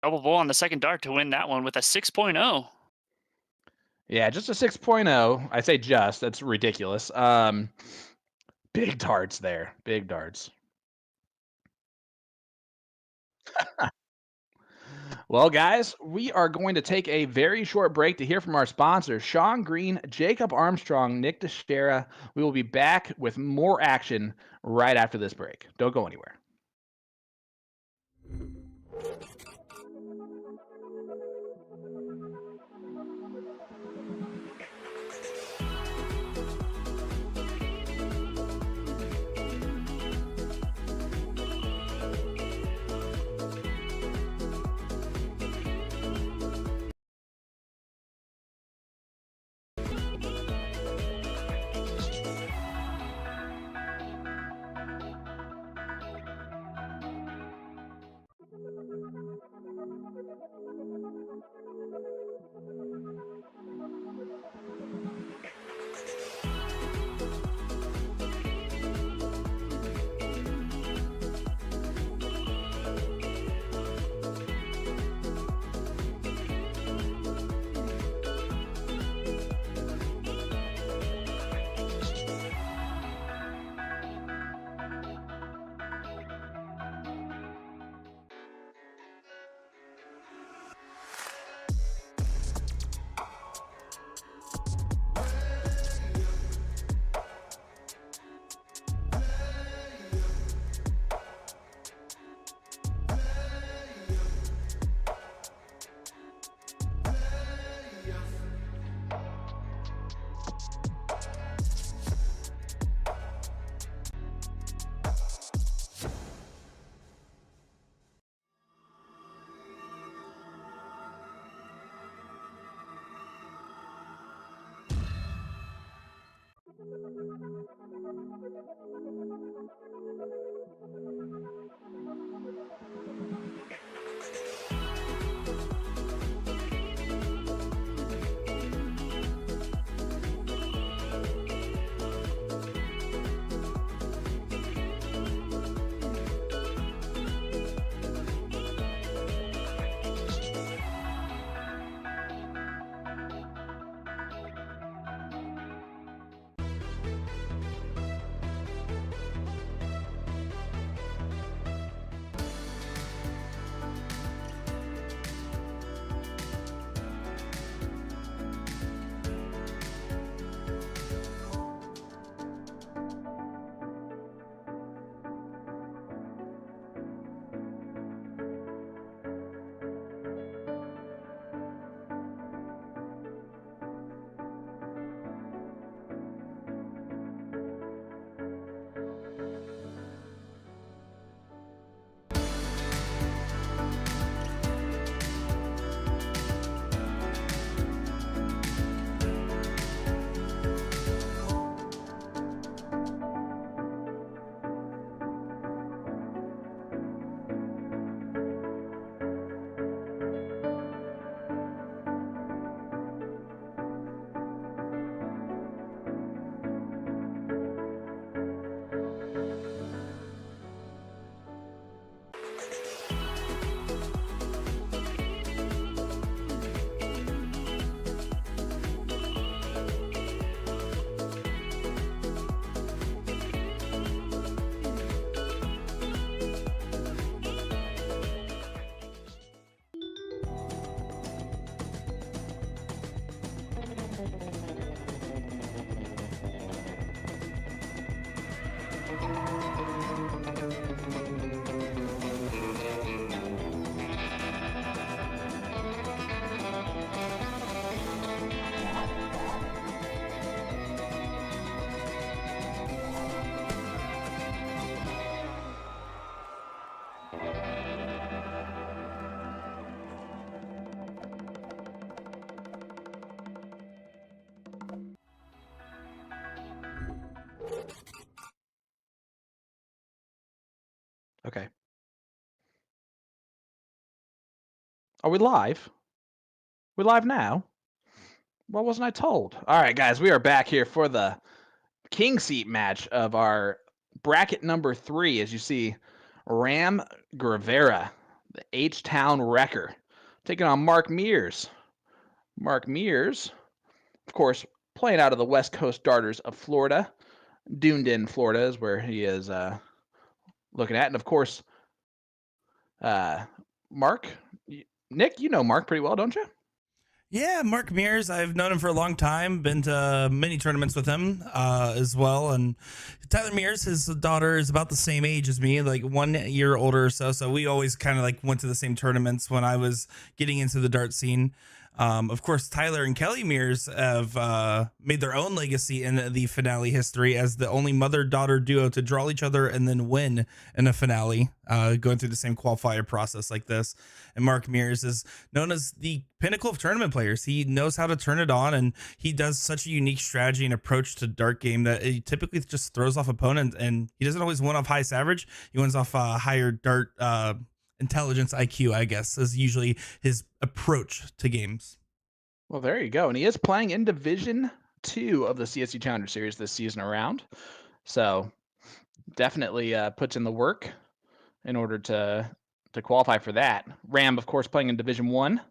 bull on the second dart to win that one with a 6.0. Yeah, just a 6.0. I say just. That's ridiculous. Big darts there. Big darts. Well, guys, we are going to take a very short break to hear from our sponsors, Sean Green, Jacob Armstrong, Nick Teixeira. We will be back with more action right after this break. Don't go anywhere. Okay. Are we live? We live now? Why wasn't I told? All right, guys, we are back here for the king seat match of our bracket number 3. As you see, Ram Guevara, the H-Town Wrecker, taking on Mark Mears. Mark Mears, of course, playing out of the West Coast Darters of Florida. Dunedin, Florida is where he is looking at. And, of course, Mark, Nick, you know Mark pretty well, don't you? Yeah, Mark Mears. I've known him for a long time. Been to many tournaments with him as well. And Tyler Mears, his daughter, is about the same age as me, like 1 year older or so. So we always kind of like went to the same tournaments when I was getting into the dart scene. Of course, Tyler and Kelly Mears have made their own legacy in the finale history as the only mother-daughter duo to draw each other and then win in a finale, going through the same qualifier process like this. And Mark Mears is known as the pinnacle of tournament players. He knows how to turn it on, and he does such a unique strategy and approach to dart game that he typically just throws off opponents, and he doesn't always win off highest average. He wins off higher dart intelligence IQ, I guess, is usually his approach to games. Well, there you go. And he is playing in Division 2 of the CSU Challenger Series this season around. So definitely puts in the work in order to qualify for that. Ram, of course, playing in Division 1.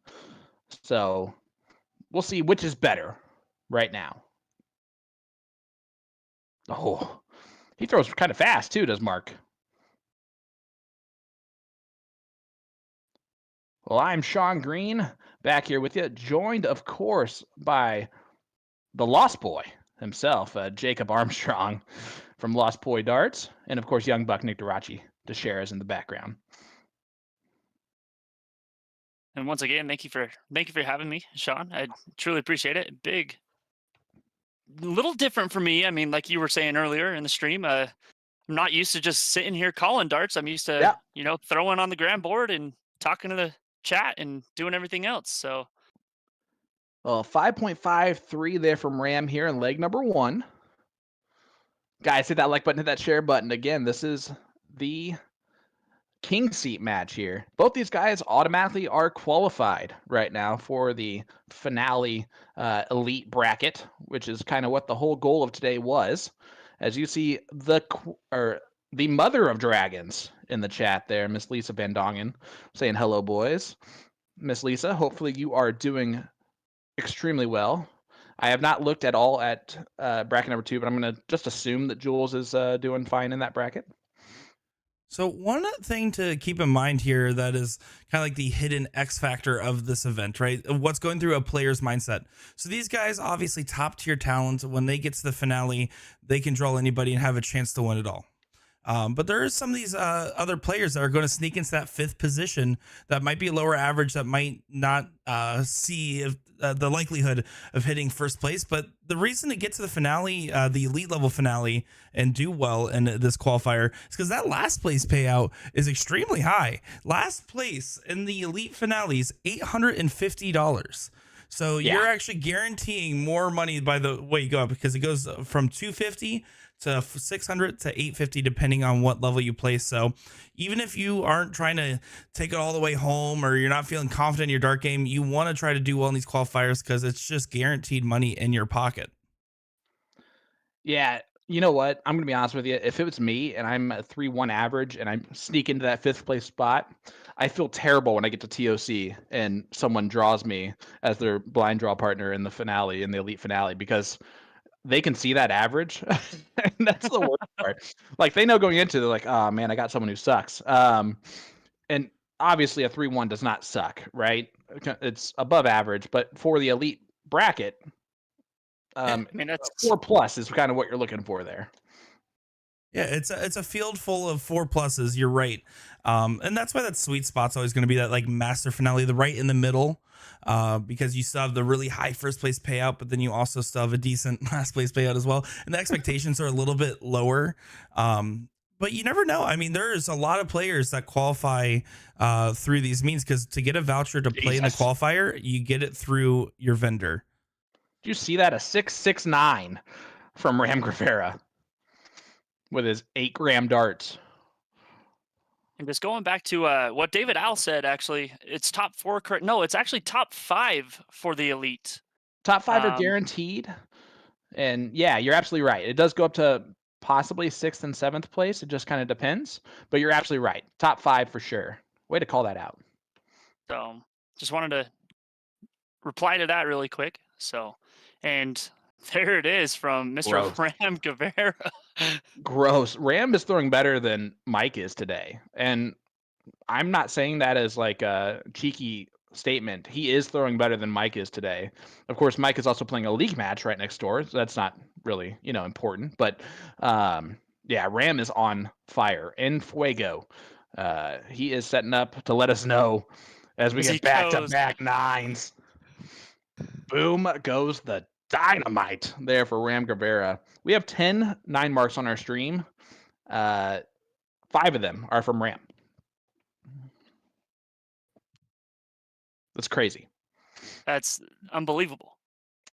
So we'll see which is better right now. Oh, he throws kind of fast too, does Mark? Well, I'm Sean Green, back here with you, joined, of course, by the Lost Boy himself, Jacob Armstrong from Lost Boy Darts, and, of course, young buck Nick Durachi to share us in the background. And once again, thank you for having me, Sean. I truly appreciate it. Big, little different for me. I mean, like you were saying earlier in the stream, I'm not used to just sitting here calling darts. I'm used to, throwing on the gram board and talking to the chat and doing everything else. So, well, 5.53 there from Ram here in leg number 1. Guys, hit that like button, hit that share button. Again, this is the king seat match here. Both these guys automatically are qualified right now for the finale elite bracket, which is kind of what the whole goal of today was. As you see, the mother of dragons in the chat there, Miss Lisa Van Dongen, saying hello, boys. Miss Lisa, hopefully you are doing extremely well. I have not looked at all at bracket number 2, but I'm going to just assume that Jules is doing fine in that bracket. So one thing to keep in mind here that is kind of like the hidden X factor of this event, right? What's going through a player's mindset. So these guys, obviously top tier talent, when they get to the finale, they can draw anybody and have a chance to win it all. But there is some of these other players that are going to sneak into that 5th position that might be lower average, that might not see if, the likelihood of hitting first place. But the reason to get to the finale, the elite level finale, and do well in this qualifier is because that last place payout is extremely high. Last place in the elite finale is $850. So you're actually guaranteeing more money by the way you go up, because it goes from $250 to $600 to $850 depending on what level you place. So even if you aren't trying to take it all the way home, or you're not feeling confident in your dart game, you want to try to do well in these qualifiers because it's just guaranteed money in your pocket. Yeah, you know what? I'm going to be honest with you. If it was me and I'm a 3-1 average and I sneak into that 5th place spot, I feel terrible when I get to TOC and someone draws me as their blind draw partner in the finale, in the elite finale, because they can see that average. And that's the worst part. Like, they know going into it, they're like, oh man, I got someone who sucks. And obviously a 3-1 does not suck, right? It's above average, but for the elite bracket, I mean, that's 4+ is kind of what you're looking for there. Yeah, it's a field full of 4+. You're right. And that's why that sweet spot's always going to be that like master finale, the right in the middle, because you still have the really high first place payout, but then you also still have a decent last place payout as well. And the expectations are a little bit lower. But you never know. I mean, there's a lot of players that qualify through these means, because to get a voucher to play in the qualifier, you get it through your vendor. Did you see that? A 669 from Ram Guevara with his 8-gram darts. And just going back to what David Al said, actually, it's top 4. No, it's actually top 5 for the elite. Top 5 are guaranteed. And yeah, you're absolutely right. It does go up to possibly 6th and 7th place. It just kind of depends. But you're absolutely right. Top 5 for sure. Way to call that out. So just wanted to reply to that really quick. So, and there it is from Mr. Gross. Ram Guevara. Gross. Ram is throwing better than Mike is today. And I'm not saying that as like a cheeky statement. He is throwing better than Mike is today. Of course, Mike is also playing a league match right next door, so that's not really, important. But yeah, Ram is on fire. En fuego. He is setting up to let us know as we get back-to-back 9s. Boom goes the dynamite there for Ram Guevara. We have 10 9 marks on our stream. 5 of them are from Ram. That's crazy. That's unbelievable.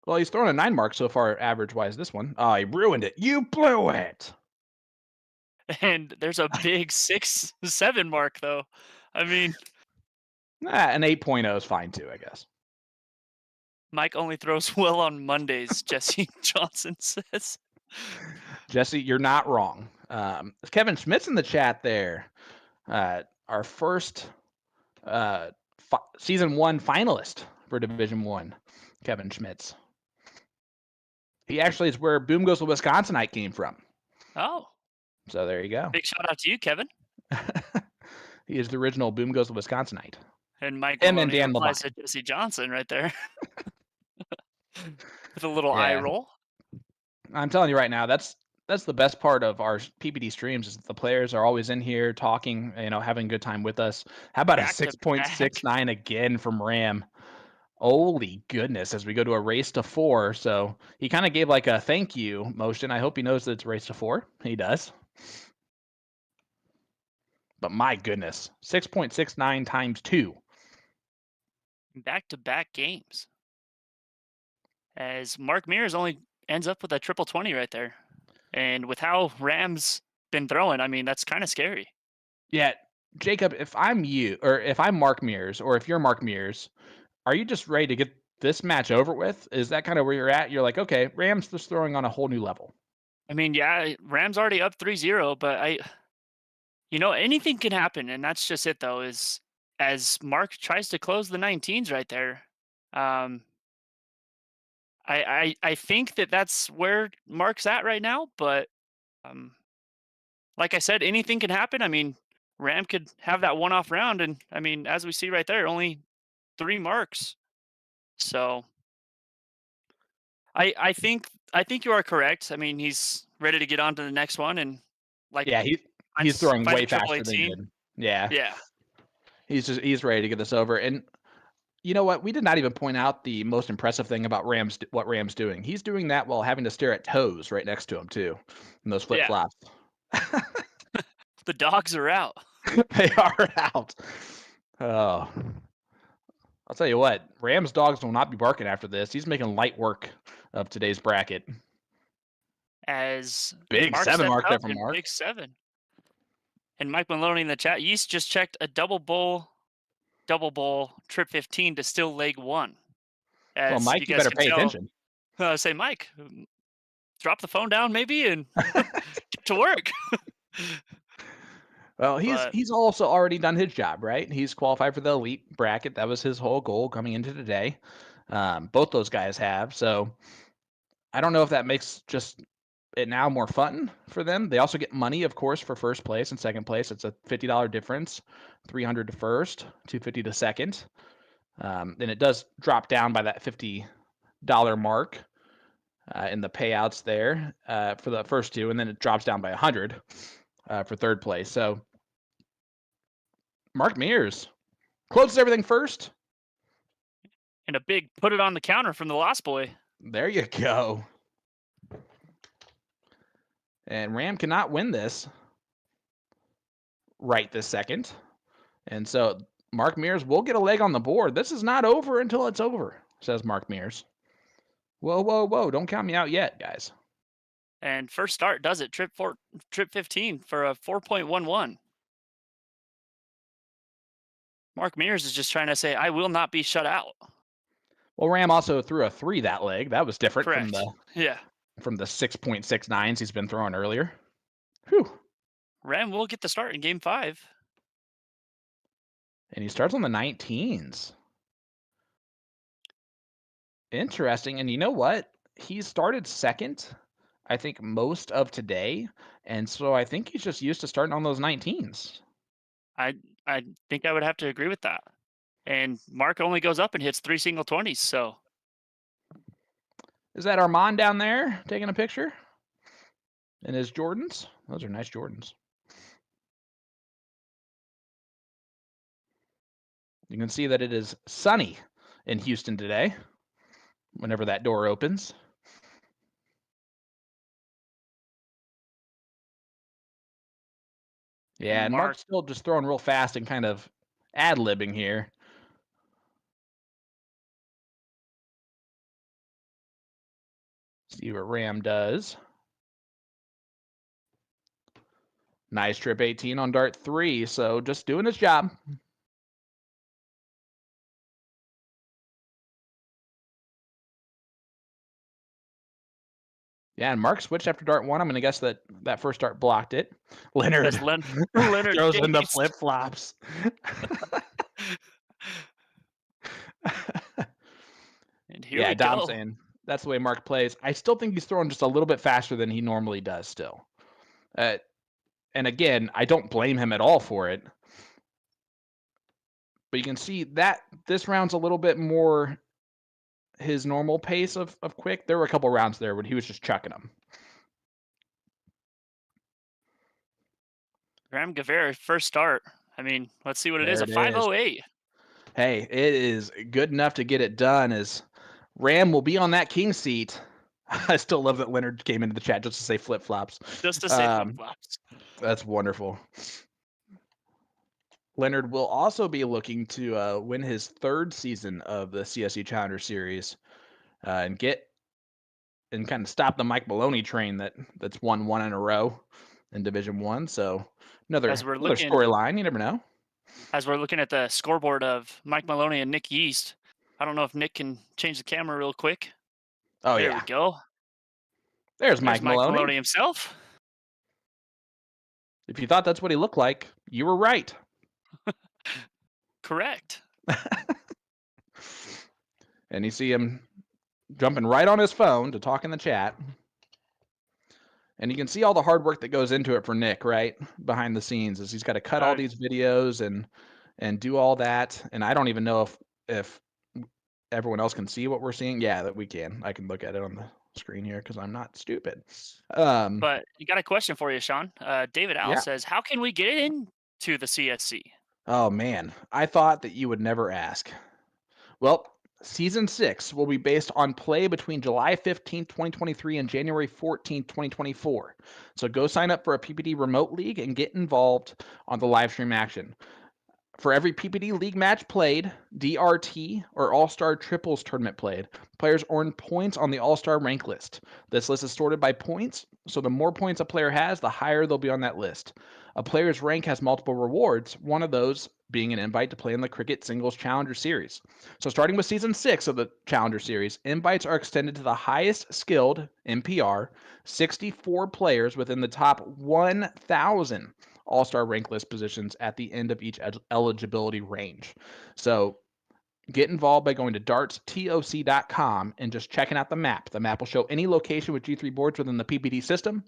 Well, he's thrown a 9 mark so far, average-wise, this one. Oh, he ruined it. You blew it. And there's a big 6-7 mark, though. I mean, an 8.0 is fine, too, I guess. Mike only throws well on Mondays, Jesse Johnson says. Jesse, you're not wrong. Kevin Schmidt's in the chat there. Our first season 1 finalist for Division 1, Kevin Schmidt's. He actually is where Boom Goes the Wisconsinite came from. Oh. So there you go. Big shout out to you, Kevin. He is the original Boom Goes the Wisconsinite. And Mike and then Dan replies to Jesse Johnson right there. With a little eye roll. I'm telling you right now, that's the best part of our PPD streams is the players are always in here talking, having a good time with us. How about a 6.69 again from Ram? Holy goodness, as we go to a race to 4. So he kind of gave like a thank you motion. I hope he knows that it's a race to 4. He does. But my goodness, 6.69 times 2. Back-to-back games. As Mark Mears only ends up with a triple 20 right there. And with how Ram's been throwing, I mean, that's kind of scary. Yeah, Jacob, if I'm you, or if I'm Mark Mears, or if you're Mark Mears, are you just ready to get this match over with? Is that kind of where you're at? You're like, okay, Rams just throwing on a whole new level. I mean, yeah, Rams already up 3-0, but anything can happen. And that's just it, though, is as Mark tries to close the 19s right there, I think that's where Mark's at right now, but like I said, anything can happen. I mean, Ram could have that one-off round, and I mean, as we see right there, only 3 marks. So I think you are correct. I mean, he's ready to get on to the next one, and he's throwing way faster than he did. Yeah. He's ready to get this over. And you know what? We did not even point out the most impressive thing about what Ram's doing. He's doing that while having to stare at toes right next to him too, in those flip flops. Yeah. The dogs are out. They are out. Oh, I'll tell you what. Ram's dogs will not be barking after this. He's making light work of today's bracket. As big Mark 7 mark there from Mark. Big 7. And Mike Maloney in the chat, Yeast just checked a double bowl trip 15 to still leg 1. Well, Mike, you better pay attention. Say, Mike, drop the phone down maybe and get to work. Well, he's also already done his job, right? He's qualified for the elite bracket. That was his whole goal coming into today. Both those guys have. So I don't know if that makes just it now more fun for them. They also get money, of course, for first place and second place. It's a $50 difference, $300 to first, $250 to second. Then it does drop down by that $50 mark in the payouts there for the first 2, and then it drops down by $100 for third place. So Mark Mears closes everything first. And a big put it on the counter from the Lost Boy. There you go. And Ram cannot win this right this second. And so Mark Mears will get a leg on the board. This is not over until it's over, says Mark Mears. Whoa, whoa, whoa. Don't count me out yet, guys. And first start does it. Trip 15 for a 4.11. Mark Mears is just trying to say, I will not be shut out. Well, Ram also threw a 3 that leg. That was different Correct. from the 6.69s he's been throwing earlier. Whew. Ram will get the start in game 5. And he starts on the 19s. Interesting. And you know what? He started second, I think, most of today. And so I think he's just used to starting on those 19s. I think I would have to agree with that. And Mark only goes up and hits 3 single 20s, so. Is that Armand down there taking a picture? In his Jordans? Those are nice Jordans. You can see that it is sunny in Houston today, whenever that door opens. Yeah, and Mark's still just throwing real fast and kind of ad-libbing here. See what Ram does. Nice trip 18 on dart 3, so just doing his job. Yeah, and Mark switched after dart 1. I'm going to guess that first dart blocked it. Leonard throws in the flip-flops. And here yeah, we Dom's go. saying that's the way Mark plays. I still think he's throwing just a little bit faster than he normally does still. And again, I don't blame him at all for it. But you can see that this round's a little bit more his normal pace of quick. There were a couple rounds there when he was just chucking them. Ram Guevara, first start. I mean, let's see what it is. A 508. Hey, it is good enough to get it done as Ram will be on that king seat. I still love that Leonard came into the chat just to say flip-flops. Just to say flip-flops. That's wonderful. Leonard will also be looking to win his 3rd season of the CSE Challenger Series and kind of stop the Mike Maloney train that's won 1 in a row in Division 1. So another storyline. You never know. As we're looking at the scoreboard of Mike Maloney and Nick Yeast, I don't know if Nick can change the camera real quick. Oh, there we go. There's Mike Maloney himself. If you thought that's what he looked like, you were right. Correct. And you see him jumping right on his phone to talk in the chat. And you can see all the hard work that goes into it for Nick, right? Behind the scenes, is he's got to cut all these videos and do all that. And I don't even know if everyone else can see what we're seeing. Yeah, that we can. I can look at it on the screen here because I'm not stupid. But you got a question for you, Sean. David Al says, how can we get into the CSC? Oh, man. I thought that you would never ask. Well, Season 6 will be based on play between July 15th, 2023 and January 14th, 2024. So go sign up for a PPD Remote League and get involved on the live stream action. For every PPD League match played, DRT, or All-Star Triples tournament played, players earn points on the All-Star rank list. This list is sorted by points, so the more points a player has, the higher they'll be on that list. A player's rank has multiple rewards, one of those being an invite to play in the Cricket Singles Challenger Series. So starting with Season 6 of the Challenger Series, invites are extended to the highest skilled, NPR, 64 players within the top 1,000 All-Star rank list positions at the end of each eligibility range. So get involved by going to dartstoc.com and just checking out the map. The map will show any location with G3 boards within the PPD system.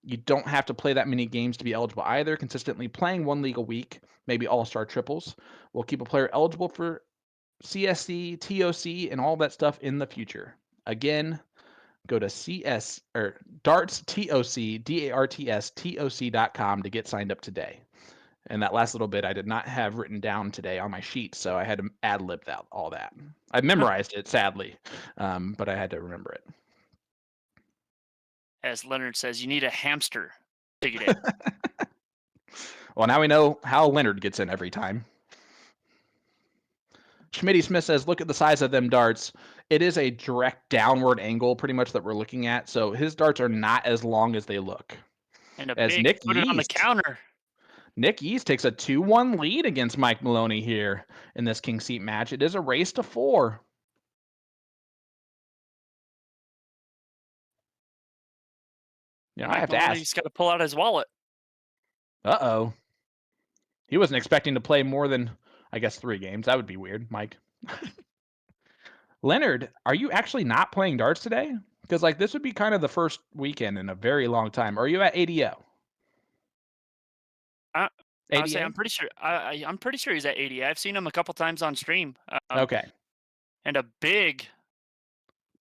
You don't have to play that many games to be eligible either. Consistently playing 1 league a week, maybe all-star triples, will keep a player eligible for CSC, TOC, and all that stuff in the future. Again, go to dartstoc.com to get signed up today. And that last little bit I did not have written down today on my sheet, so I had to ad-lib all that. I memorized it, sadly, but I had to remember it. As Leonard says, you need a hamster to get in. Well, now we know how Leonard gets in every time. Schmitty Smith says, look at the size of them darts. It is a direct downward angle pretty much that we're looking at, so his darts are not as long as they look. And a big Nick put Yeast, it on the counter. Nick East takes a 2-1 lead against Mike Maloney here in this King Seat match. It is a race to 4. Yeah, I have to ask. He's got to pull out his wallet. Uh-oh. He wasn't expecting to play more than, I guess, 3 games. That would be weird, Mike. Leonard, are you actually not playing darts today? Because like this would be kind of the first weekend in a very long time. Or are you at ADO? I would say I'm pretty sure. I'm pretty sure he's at 80. I've seen him a couple times on stream. Okay. And a big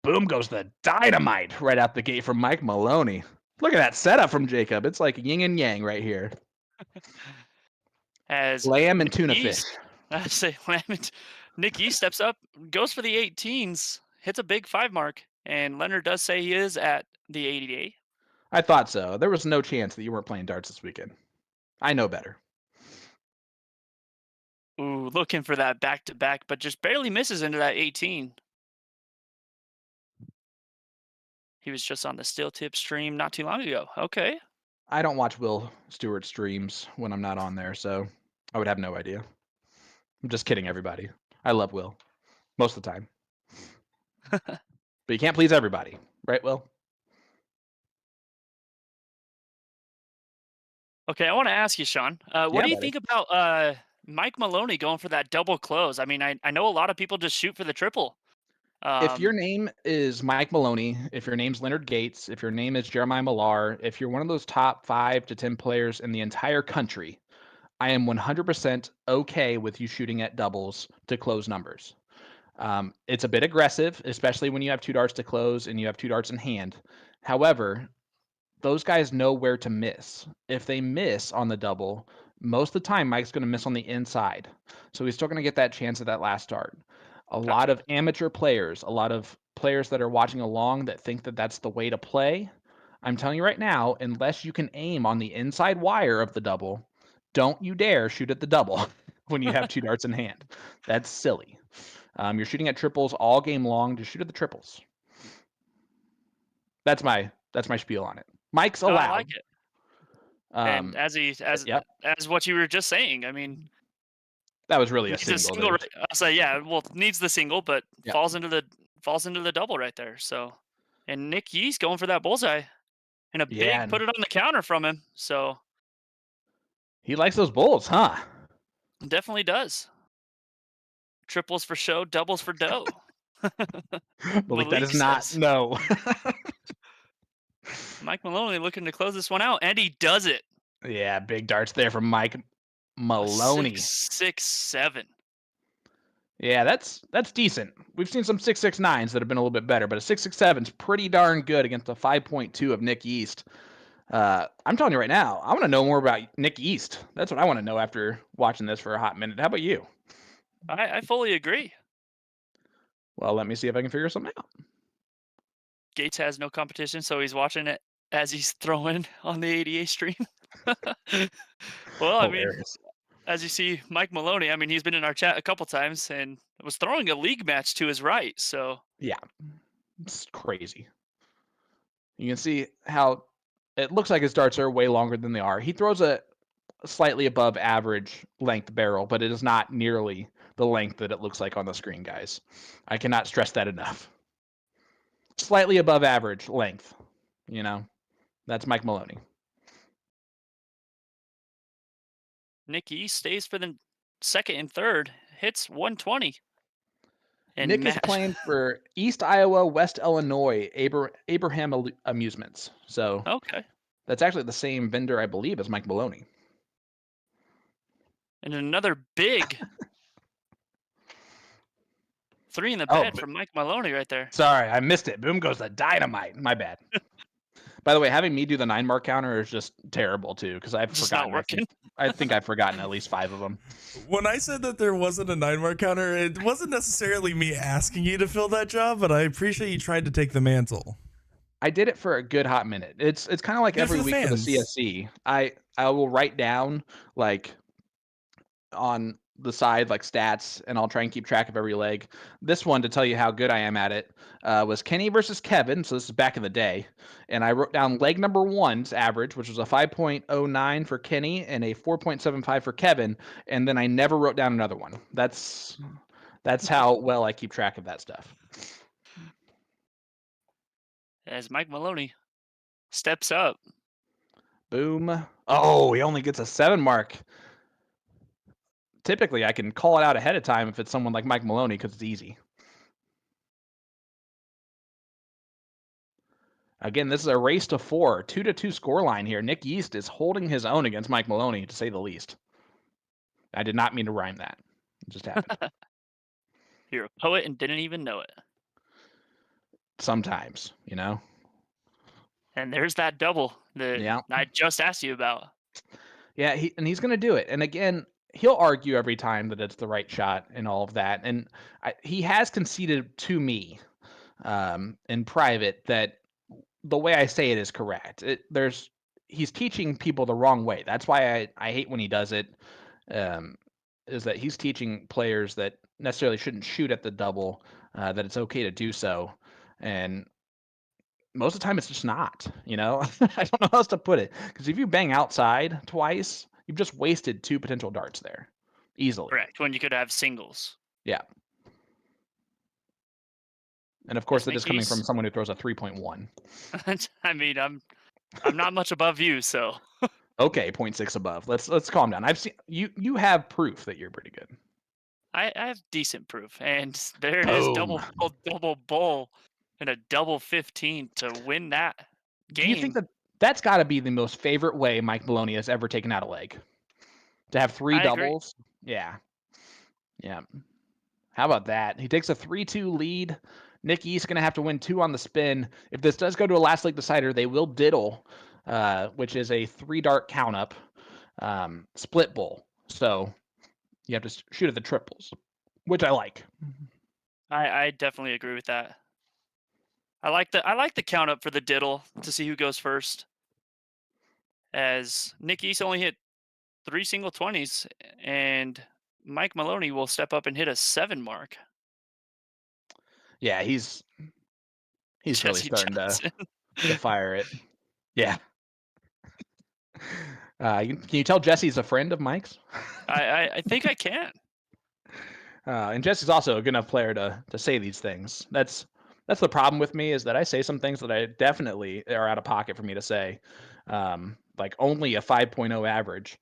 boom goes the dynamite right out the gate from Mike Maloney. Look at that setup from Jacob. It's like yin and yang right here. As lamb and tuna fish. I say lamb and Nick East steps up, goes for the 18s, hits a big 5 mark, and Leonard does say he is at the 80. I thought so. There was no chance that you weren't playing darts this weekend. I know better. Ooh, looking for that back-to-back, but just barely misses into that 18. He was just on the Steel Tip stream not too long ago. Okay. I don't watch Will Stewart streams when I'm not on there, so I would have no idea. I'm just kidding, everybody. I love Will most of the time. But you can't please everybody, right, Will? Okay, I want to ask you, Sean. What do you think about Mike Maloney going for that double close? I mean, I know a lot of people just shoot for the triple. If your name is Mike Maloney, if your name's Leonard Gates, if your name is Jeremiah Millar, if you're one of those top 5 to 10 players in the entire country, I am 100% okay with you shooting at doubles to close numbers. It's a bit aggressive, especially when you have 2 darts to close and you have 2 darts in hand. However, those guys know where to miss. If they miss on the double, most of the time Mike's going to miss on the inside. So he's still going to get that chance at that last dart. A lot of amateur players, a lot of players that are watching along that think that that's the way to play. I'm telling you right now, unless you can aim on the inside wire of the double, don't you dare shoot at the double when you have 2 darts in hand. That's silly. You're shooting at triples all game long. Just shoot at the triples. That's my spiel on it. Mike's allowed. I like it. And as what you were just saying, I mean, that was really a single. I'll say, needs the single, but falls into the double right there. So, and Nick Yee's going for that bullseye, and a big put it on the counter from him. So he likes those bulls, huh? Definitely does. Triples for show, doubles for dough. Malik, that is not no. Mike Maloney looking to close this one out, and he does it. Yeah, big darts there from Mike Maloney. 6.67. Yeah, that's decent. We've seen some 6.69s that have been a little bit better, but a 6.67 is pretty darn good against a 5.2 of Nick East. I'm telling you right now, I want to know more about Nick East. That's what I want to know after watching this for a hot minute. How about you? I fully agree. Well, let me see if I can figure something out. Gates has no competition, so he's watching it as he's throwing on the ADA stream. Well, I mean, as you see, Mike Maloney, I mean, he's been in our chat a couple times and was throwing a league match to his right. So yeah, it's crazy. You can see how it looks like his darts are way longer than they are. He throws a slightly above average length barrel, but it is not nearly the length that it looks like on the screen, guys. I cannot stress that enough. Slightly above average length, that's Mike Maloney. Nick East stays for the second and third, hits 120. And Nick is playing for East Iowa, West Illinois, Abraham Amusements. So okay, that's actually the same vendor, I believe, as Mike Maloney. And another big 3 in the bed from Mike Maloney right there. Sorry, I missed it. Boom goes the dynamite. My bad. By the way, having me do the 9 mark counter is just terrible too, because I've forgotten. I think I've forgotten at least 5 of them. When I said that there wasn't a 9 mark counter, it wasn't necessarily me asking you to fill that job, but I appreciate you tried to take the mantle. I did it for a good hot minute. It's kind of like every week for the CSC. I will write down like on the side like stats, and I'll try and keep track of every leg. This one, to tell you how good I am at it, was Kenny versus Kevin. So this is back in the day, and I wrote down leg number 1's average, which was a 5.09 for Kenny and a 4.75 for Kevin, and then I never wrote down another one. That's how well I keep track of that stuff. As Mike Maloney steps up. Boom. Oh, he only gets a 7 mark. Typically, I can call it out ahead of time if it's someone like Mike Maloney because it's easy. Again, this is a race to 4, 2-2 scoreline here. Nick Yeast is holding his own against Mike Maloney, to say the least. I did not mean to rhyme that. It just happened. You're a poet and didn't even know it. Sometimes, you know? And there's that double that I just asked you about. Yeah, he's going to do it. And again, he'll argue every time that it's the right shot and all of that. And he has conceded to me in private that the way I say it is correct. He's teaching people the wrong way. That's why I hate when he does it. Is that he's teaching players that necessarily shouldn't shoot at the double, that it's okay to do so, and most of the time it's just not. You know, I don't know how else to put it, because if you bang outside twice, you've just wasted 2 potential darts there, easily. Correct. When you could have singles. Yeah. And of course, that is coming from someone who throws a 3.1. I mean, I'm not much above you, so. Okay, 0.6 above. Let's calm down. I've seen you have proof that you're pretty good. I have decent proof, and there it is, double bowl, and a double 15 to win that game. Do you think that's got to be the most favorite way Mike Maloney has ever taken out a leg? To have 3 doubles? Agree. Yeah. How about that? He takes a 3-2 lead. Nick East going to have to win 2 on the spin. If this does go to a last leg decider, they will diddle, which is a 3-dart count up split bowl. So you have to shoot at the triples, which I like. I definitely agree with that. I like the count up for the diddle to see who goes first. As Nick East only hit 3 single 20s, and Mike Maloney will step up and hit a 7 mark. Yeah, he's really starting to fire it. Yeah. Can you tell Jesse's a friend of Mike's? I think I can. And Jesse's also a good enough player to say these things. That's the problem with me, is that I say some things that I definitely are out of pocket for me to say. Like only a 5.0 average.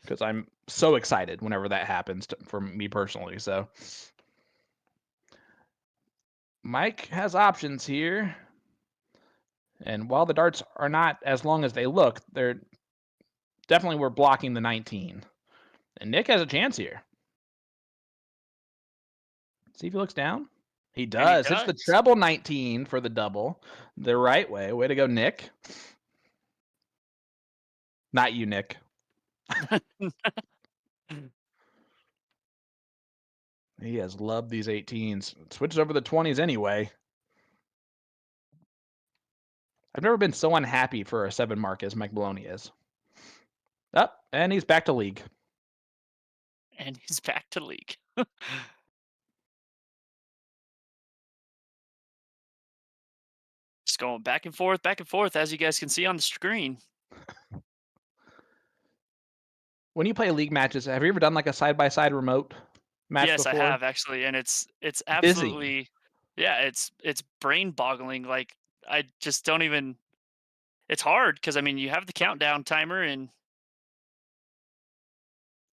Because I'm so excited whenever that happens for me personally. So Mike has options here. And while the darts are not as long as they look, they're definitely we're blocking the 19. And Nick has a chance here. See if he looks down. He does. Hits the treble 19 for the double. The right way. Way to go, Nick. Not you, Nick. He has loved these 18s. Switches over the 20s anyway. I've never been so unhappy for a 7 mark as Mike Maloney is. And he's back to league. Just going back and forth, as you guys can see on the screen. When you play league matches, have you ever done like a side-by-side remote match Yes, before? I have actually, and it's absolutely busy. It's brain-boggling. Like I just don't even. It's hard because I mean you have the countdown timer and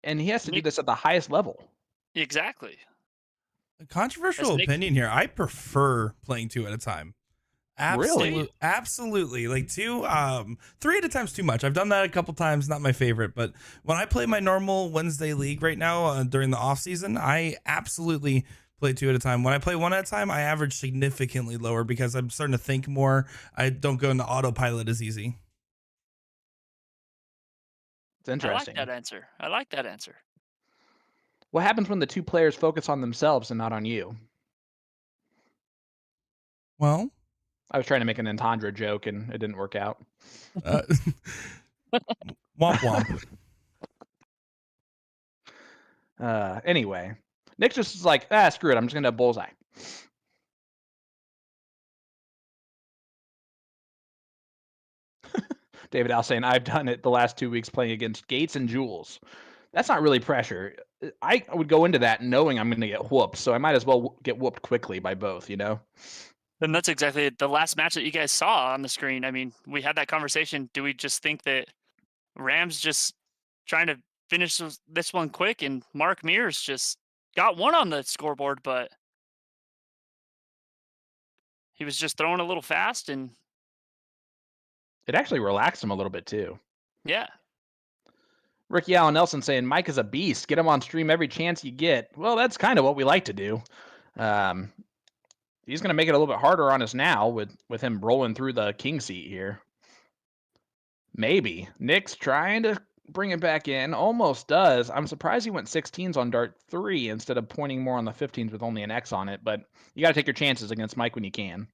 he has to do this at the highest level. Exactly. A controversial opinion here. I prefer playing 2 at a time. Really? Absolutely. Like 2, 3 at a time's too much. I've done that a couple times, not my favorite, but when I play my normal Wednesday league right now during the off season, I absolutely play 2 at a time. When I play 1 at a time, I average significantly lower because I'm starting to think more. I don't go into autopilot as easy. It's interesting. I like that answer. What happens when the 2 players focus on themselves and not on you? Well, I was trying to make an entendre joke and it didn't work out. Womp womp. Anyway, Nick just is like, screw it. I'm just going to have bullseye. David Al saying, I've done it the last 2 weeks playing against Gates and Jules. That's not really pressure. I would go into that knowing I'm going to get whooped, so I might as well get whooped quickly by both, you know? And that's exactly the last match that you guys saw on the screen. I mean, we had that conversation. Do we just think that Rams just trying to finish this one quick, and Mark Mears just got one on the scoreboard, but he was just throwing a little fast, and it actually relaxed him a little bit too. Yeah. Ricky Allen Nelson saying, Mike is a beast. Get him on stream every chance you get. Well, that's kind of what we like to do. He's going to make it a little bit harder on us now with him rolling through the king seat here. Maybe. Nick's trying to bring it back in. Almost does. I'm surprised he went 16s on dart 3 instead of pointing more on the 15s with only an X on it. But you got to take your chances against Mike when you can.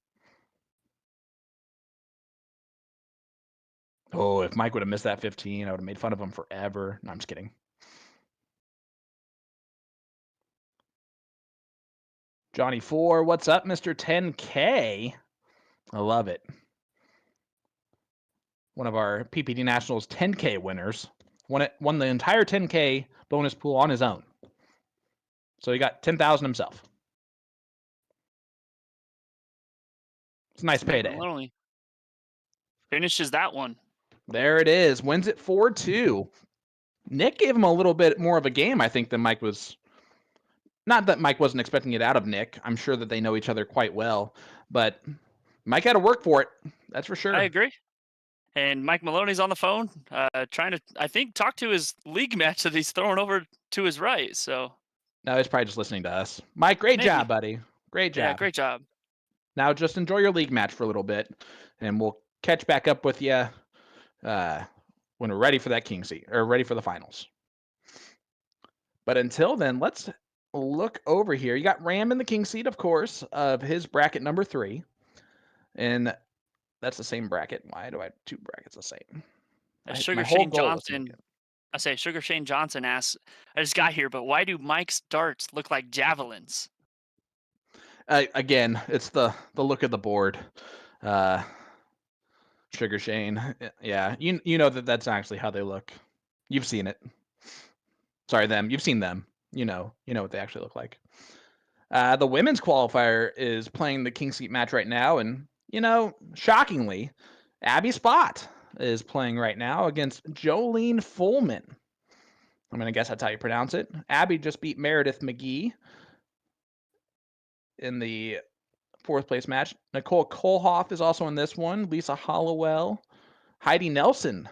Oh, if Mike would have missed that 15, I would have made fun of him forever. No, I'm just kidding. Johnny 4, what's up, Mr. 10K? I love it. One of our PPD Nationals 10K winners. Won the entire 10K bonus pool on his own. So he got 10,000 himself. It's a nice payday. Maloney finishes that one. There it is. Wins it 4-2. Nick gave him a little bit more of a game, I think, than Mike was. Not that Mike wasn't expecting it out of Nick. I'm sure that they know each other quite well. But Mike had to work for it. That's for sure. I agree. And Mike Maloney's on the phone trying to, I think, talk to his league match that he's throwing over to his right. So no, he's probably just listening to us. Mike, great job, buddy. Great job. Yeah, great job. Now just enjoy your league match for a little bit, and we'll catch back up with you when we're ready for that king seat, or ready for the finals. But until then, let's look over here. You got Ram in the king seat, of course, of his bracket number 3. And that's the same bracket. Why do I have 2 brackets the same? Sugar Shane Johnson. I say Sugar Shane Johnson asks, I just got here, but why do Mike's darts look like javelins? Again, it's the look of the board. Sugar Shane. Yeah, you know that's actually how they look. You've seen it. Sorry, them. You've seen them. You know what they actually look like. The women's qualifier is playing the king seat match right now, and shockingly, Abby Spot is playing right now against Jolene Fullman. I'm gonna guess that's how you pronounce it. Abby just beat Meredith McGee in the 4th place match. Nicole Kohlhoff is also in this one. Lisa Hollowell. Heidi Nelson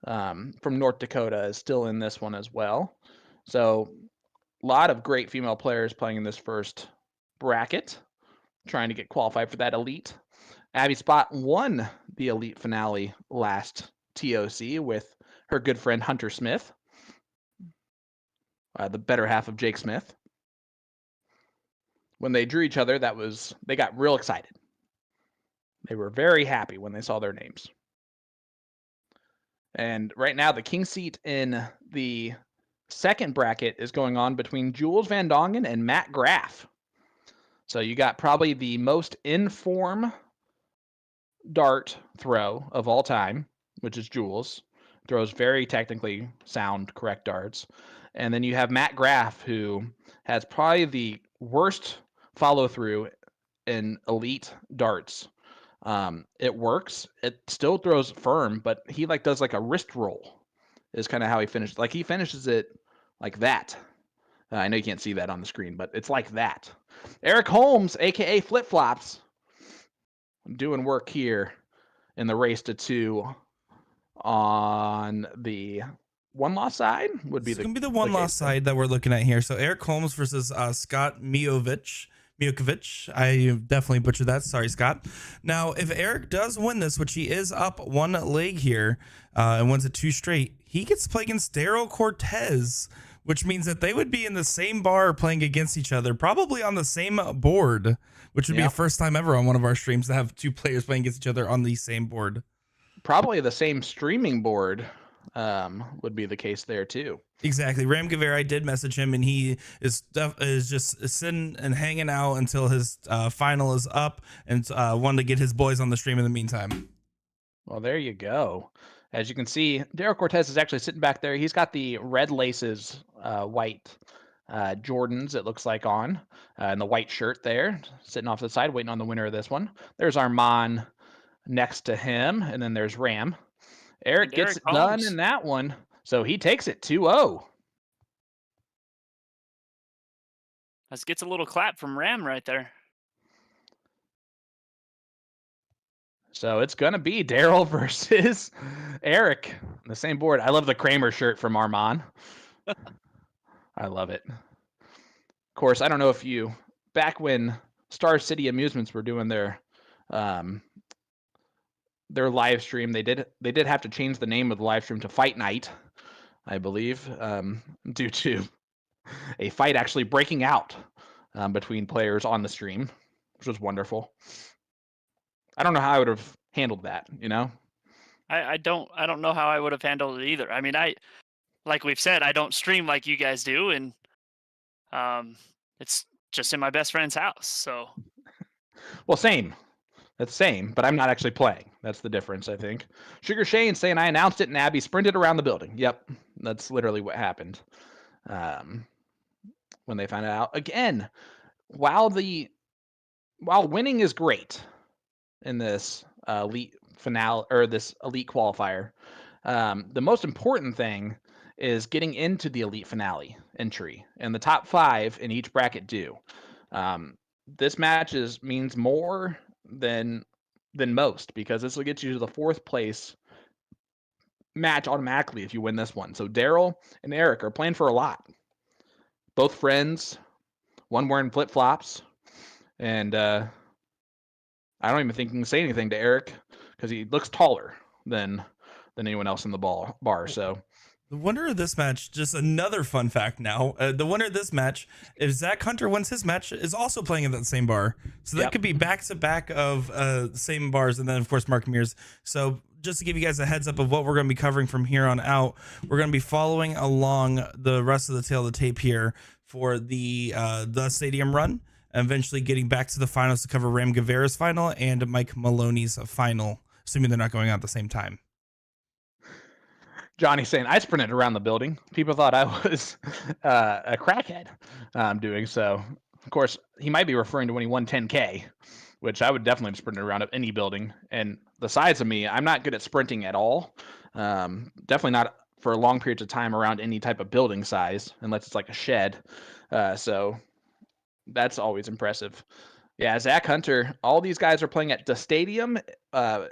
from North Dakota is still in this one as well. So a lot of great female players playing in this first bracket, trying to get qualified for that elite. Abby Spot won the elite finale last TOC with her good friend Hunter Smith, the better half of Jake Smith. When they drew each other, they got real excited. They were very happy when they saw their names. And right now, the king seat in the 2nd bracket is going on between Jules Van Dongen and Matt Graff. So you got probably the most in-form dart throw of all time, which is Jules. Throws very technically sound, correct darts. And then you have Matt Graff, who has probably the worst follow-through in elite darts. It works. It still throws firm, but he does a wrist roll is kind of how he finishes. He finishes it like that. I know you can't see that on the screen, but it's like that. Eric Holmes, a.k.a. Flip Flops, doing work here in the race to 2 on the one-loss side. It's going to be the one-loss side that we're looking at here. So Eric Holmes versus Scott Mijovic. I definitely butchered that. Sorry, Scott. Now, if Eric does win this, which he is up 1 leg here and wins it 2 straight, he gets to play against Daryl Cortez, which means that they would be in the same bar playing against each other, probably on the same board, which would be the first time ever on one of our streams to have 2 players playing against each other on the same board. Probably the same streaming board. would be the case there too. Exactly. Ram Guevara, I did message him, and he is just sitting and hanging out until his final is up, and wanted to get his boys on the stream in the meantime. Well, there you go. As you can see, Daryl Cortez is actually sitting back there. He's got the red laces, white Jordans, it looks like, on, and the white shirt there, sitting off to the side, waiting on the winner of this one. There's Armand next to him, and then there's Ram. Eric gets it done in that one, so he takes it 2-0. That gets a little clap from Ram right there. So it's going to be Daryl versus Eric on the same board. I love the Kramer shirt from Armand. I love it. Of course, I don't know if you, back when Star City Amusements were doing their live stream, they did have to change the name of the live stream to Fight Night, I believe, due to a fight actually breaking out between players on the stream, which was wonderful. I don't know how I would have handled that, you know? I don't know how I would have handled it either. I mean, like we've said, I don't stream like you guys do, and it's just in my best friend's house, so. Well, same. That's same, but I'm not actually playing. That's the difference, I think. Sugar Shane saying I announced it and Abby sprinted around the building. Yep, that's literally what happened when they found out. Again, while winning is great in this elite finale or this elite qualifier, the most important thing is getting into the elite finale entry, and the top 5 in each bracket do. This match means more than most, because this will get you to the 4th place match automatically if you win this one. So Daryl and Eric are playing for a lot. Both friends, one wearing flip-flops, and I don't even think you can say anything to Eric because he looks taller than anyone else in the bar. So the winner of this match, just another fun fact now, the winner of this match, if Zach Hunter wins his match, is also playing in that same bar. So that could be back-to-back of the same bars, and then, of course, Mark Mears. So just to give you guys a heads up of what we're going to be covering from here on out, we're going to be following along the rest of the tail of the tape here for the stadium run, and eventually getting back to the finals to cover Ram Guevara's final and Mike Maloney's final, assuming they're not going out at the same time. Johnny saying, I sprinted around the building. People thought I was a crackhead doing so. Of course, he might be referring to when he won 10K, which I would definitely have sprinted around any building. And the size of me, I'm not good at sprinting at all. Definitely not for long periods of time around any type of building size, unless it's like a shed. So that's always impressive. Yeah, Zach Hunter, all these guys are playing at the stadium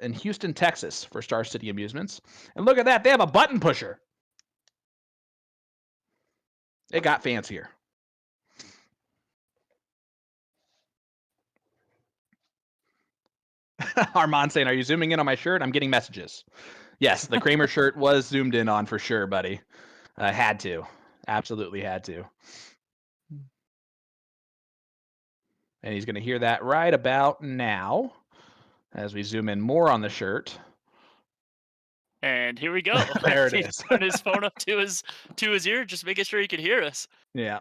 in Houston, Texas for Star City Amusements. And look at that, they have a button pusher. It got fancier. Armand saying, are you zooming in on my shirt? I'm getting messages. Yes, the Kramer shirt was zoomed in on for sure, buddy. Had to. Absolutely had to. And he's going to hear that right about now as we zoom in more on the shirt. And here we go. There it He's is. putting his phone up to his ear, just making sure he could hear us. Yeah.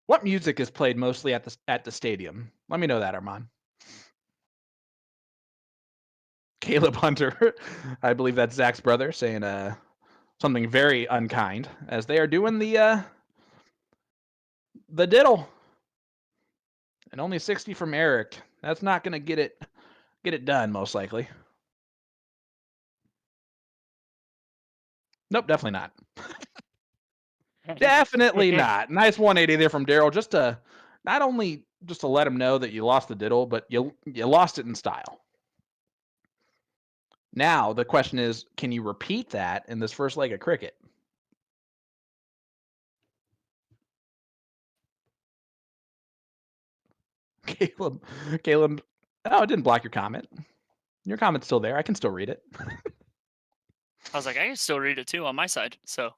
What music is played mostly at the stadium? Let me know that, Armand. Caleb Hunter, I believe that's Zach's brother, saying something very unkind as they are doing the diddle. And only 60 from Eric. That's not going to get it done, most likely. Nope, definitely not. Definitely not. Nice 180 there from Daryl, just to not only just to let him know that you lost the diddle, but you lost it in style. Now the question is, can you repeat that in this first leg of cricket? Caleb, oh, it didn't block your comment. Your comment's still there. I can still read it. I was like, I can still read it too on my side. So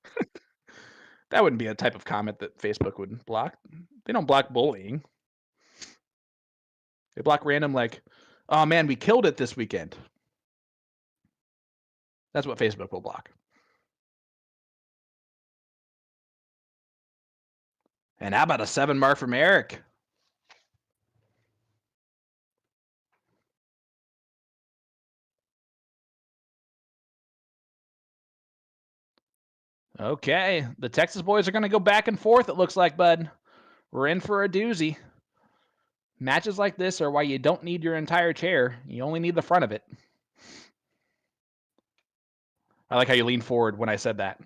that wouldn't be a type of comment that Facebook would block. They don't block bullying. They block random, like, oh man, we killed it this weekend. That's what Facebook will block. And how about a 7 mark from Eric? Okay, the Texas boys are going to go back and forth, it looks like, bud. We're in for a doozy. Matches like this are why you don't need your entire chair. You only need the front of it. I like how you leaned forward when I said that.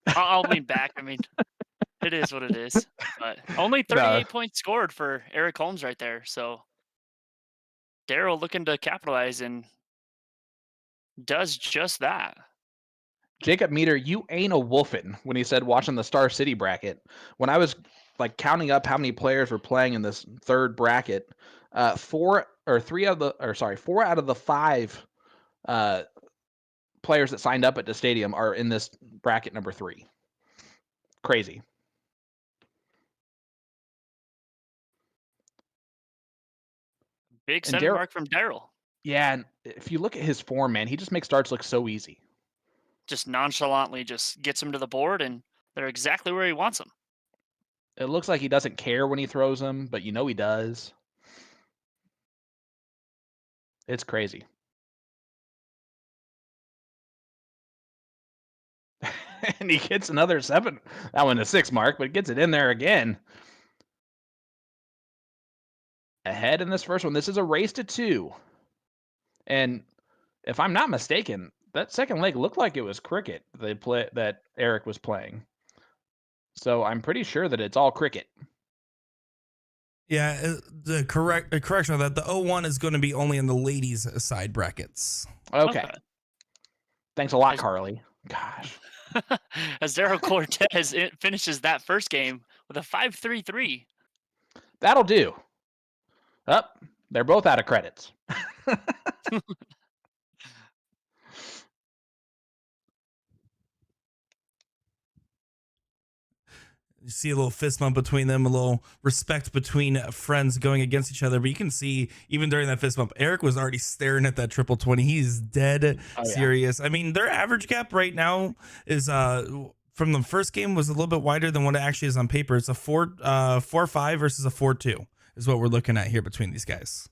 I'll lean back. I mean, it is what it is. But only 38 points scored for Eric Holmes right there. So Daryl looking to capitalize and does just that. Jacob Meter, you ain't a wolfin when he said watching the Star City bracket. When I was like counting up how many players were playing in this third bracket, 4 out of the 5 players that signed up at the stadium are in this bracket number 3. Crazy. Big 7 mark from Daryl. Yeah, and if you look at his form, man, he just makes starts look so easy. Just nonchalantly just gets him to the board, and they're exactly where he wants them. It looks like he doesn't care when he throws them, but you know he does. It's crazy. And he gets another 7. That one a 6 mark, but gets it in there again. Ahead in this first one. This is a race to 2. And if I'm not mistaken, that second leg looked like it was cricket that Eric was playing. So I'm pretty sure that it's all cricket. Yeah, the correction of that, the 0-1 is going to be only in the ladies' side brackets. Okay. Thanks a lot, Carly. Gosh. As Daryl Cortez finishes that first game with a 5-3-3. That'll do. They're both out of credits. You see a little fist bump between them, a little respect between friends going against each other. But you can see, even during that fist bump, Eric was already staring at that triple 20. He's dead serious. I mean, their average gap right now is from the first game was a little bit wider than what it actually is on paper. It's a 4-5 versus a 4-2 is what we're looking at here between these guys.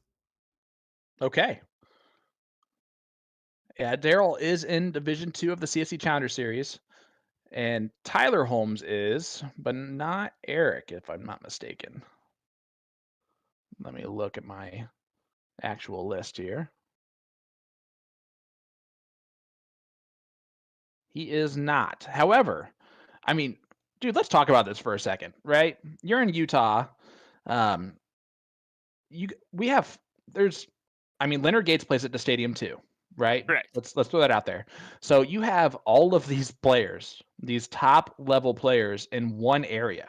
Okay. Yeah, Daryl is in Division 2 of the CSC Challenger Series. And Tyler Holmes is, but not Eric, if I'm not mistaken. Let me look at my actual list here. He is not. However, I mean, dude, let's talk about this for a second, right? You're in Utah. Leonard Gates plays at the stadium too, right? Correct. Let's throw that out there. So you have all of these players, these top level players in one area.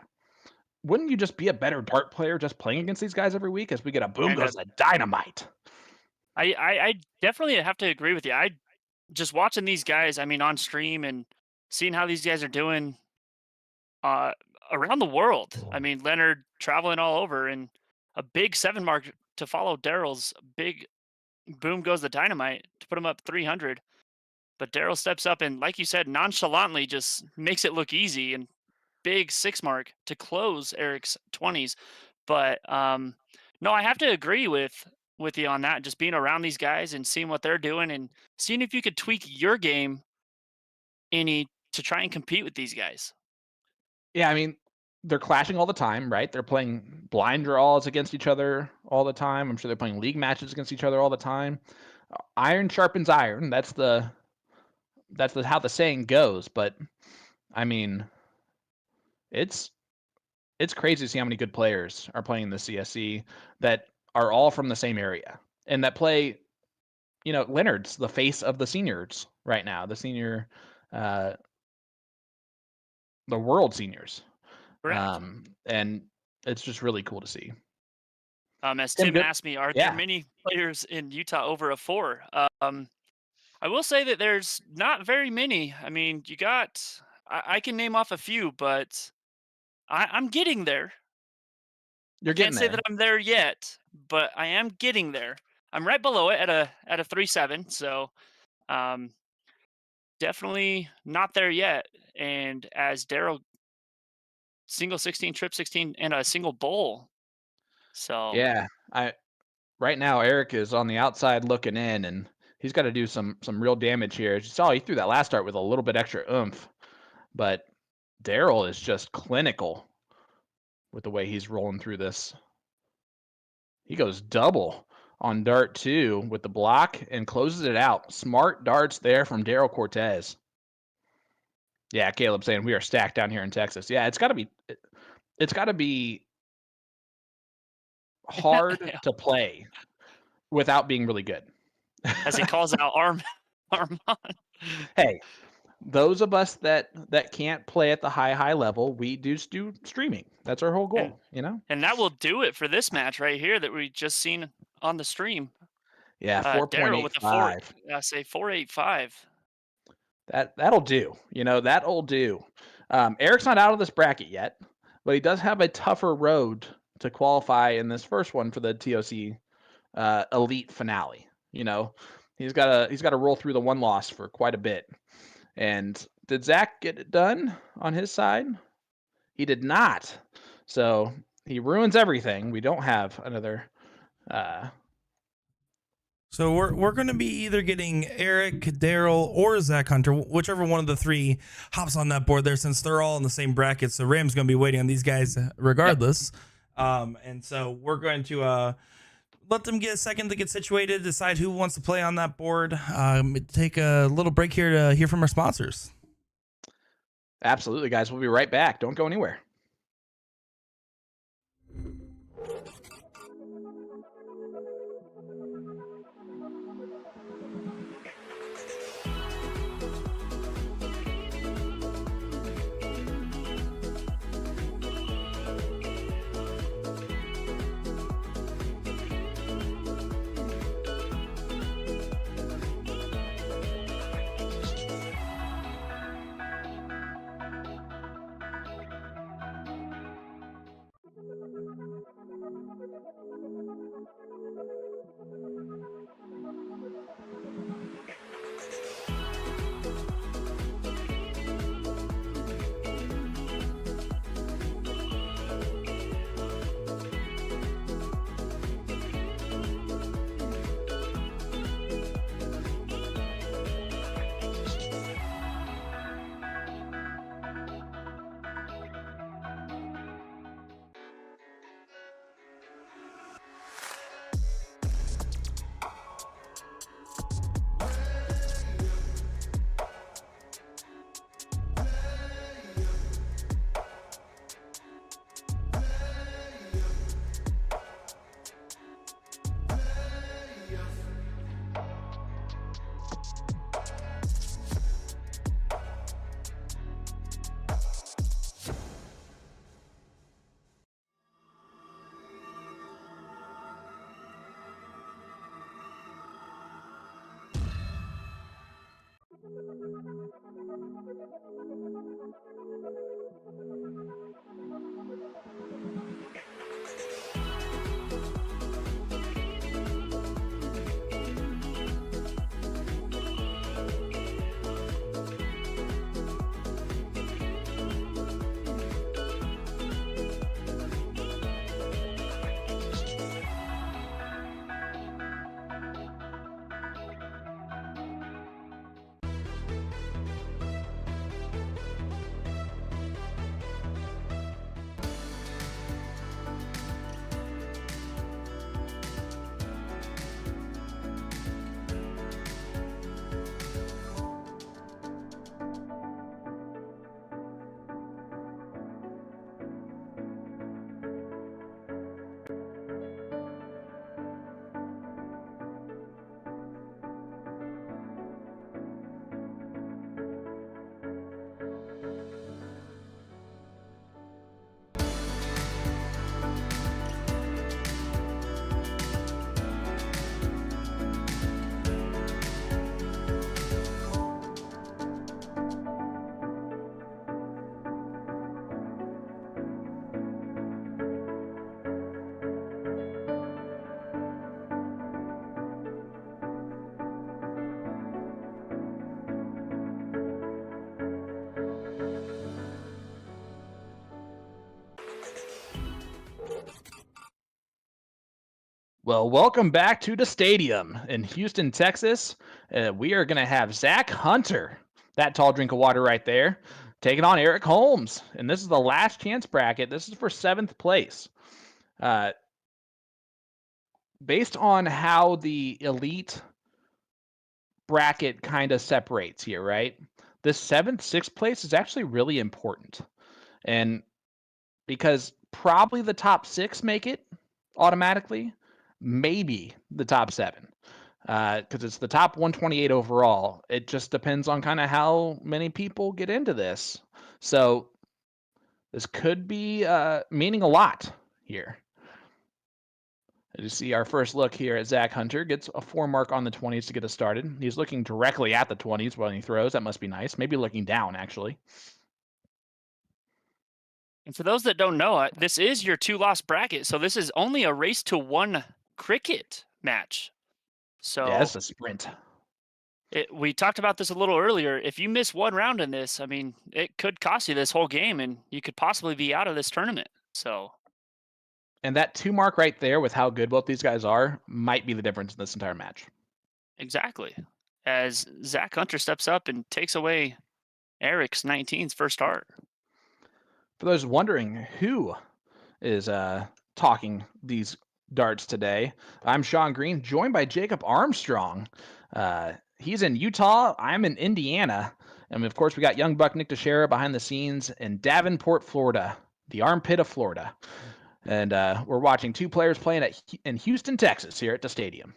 Wouldn't you just be a better dart player just playing against these guys every week as we get a boom goes a dynamite? I definitely have to agree with you. I just watching these guys, I mean, on stream and seeing how these guys are doing around the world. I mean, Leonard traveling all over, and a big 7 mark to follow Daryl's big boom goes the dynamite to put him up 300. But Daryl steps up and, like you said, nonchalantly just makes it look easy, and big 6 mark to close Eric's 20s. But no, I have to agree with you on that. Just being around these guys and seeing what they're doing and seeing if you could tweak your game any to try and compete with these guys. Yeah, I mean, they're clashing all the time, right? They're playing blind draws against each other all the time. I'm sure they're playing league matches against each other all the time. Iron sharpens iron. That's how the saying goes. But I mean, it's crazy to see how many good players are playing the CSC that are all from the same area and that play. You know, Leonard's the face of the seniors right now. The senior, the world seniors. And it's just really cool to see. As Tim asked me, are there many players in Utah over a 4? I will say that there's not very many. I mean, you got, I can name off a few, but I'm getting there. You're getting there. Can't say that I'm there yet, but I am getting there. I'm right below it at a 3.7. So, definitely not there yet. And as Daryl single 16, trip 16, and a single bowl. So Yeah, I right now Eric is on the outside looking in, and he's got to do some real damage here. As you saw, he threw that last start with a little bit extra oomph, but Daryl is just clinical with the way he's rolling through this. He goes double on dart 2 with the block and closes it out. Smart darts there from Daryl Cortez. Yeah, Caleb saying we are stacked down here in Texas. Yeah, it's got to be hard Yeah. to play without being really good. As he calls out Armand. Hey, those of us that can't play at the high level, we do streaming. That's our whole goal, you know? And that will do it for this match right here that we just seen on the stream. Yeah, Daryl with a 4.85. That'll do. You know, that'll do. Eric's not out of this bracket yet, but he does have a tougher road to qualify in this first one for the TOC elite finale. You know, he's got to roll through the one loss for quite a bit. And did Zach get it done on his side? He did not. So he ruins everything. We don't have another. So we're going to be either getting Eric, Daryl, or Zach Hunter, whichever one of the three hops on that board there, since they're all in the same bracket. So Ram's going to be waiting on these guys regardless. Yep. And so we're going to let them get a second to get situated, decide who wants to play on that board. Take a little break here to hear from our sponsors. Absolutely, guys. We'll be right back. Don't go anywhere. Well, welcome back to the stadium in Houston, Texas. We are going to have Zach Hunter, that tall drink of water right there, taking on Eric Holmes. And this is the last chance bracket. This is for 7th place. Based on how the elite bracket kind of separates here, right? This 7th, 6th place is actually really important. And because probably the top 6 make it automatically, maybe the top 7, because it's the top 128 overall. It just depends on kind of how many people get into this. So this could be meaning a lot here. As you see, our first look here at Zach Hunter gets a 4 mark on the 20s to get us started. He's looking directly at the 20s when he throws. That must be nice. Maybe looking down, actually. And for those that don't know, this is your 2-loss bracket, so this is only a race to 1 cricket match. So yeah, it's a sprint. We talked about this a little earlier. If you miss 1 round in this, I mean, it could cost you this whole game, and you could possibly be out of this tournament. So, and that 2 mark right there, with how good both these guys are, might be the difference in this entire match. Exactly. As Zach Hunter steps up and takes away Eric's 19's first heart. For those wondering who is talking these darts today, I'm Sean Green, joined by Jacob Armstrong. He's in Utah. I'm in Indiana. And of course, we got young buck Nick Teixeira behind the scenes in Davenport, Florida, the armpit of Florida. And we're watching 2 players playing in Houston, Texas, here at the stadium.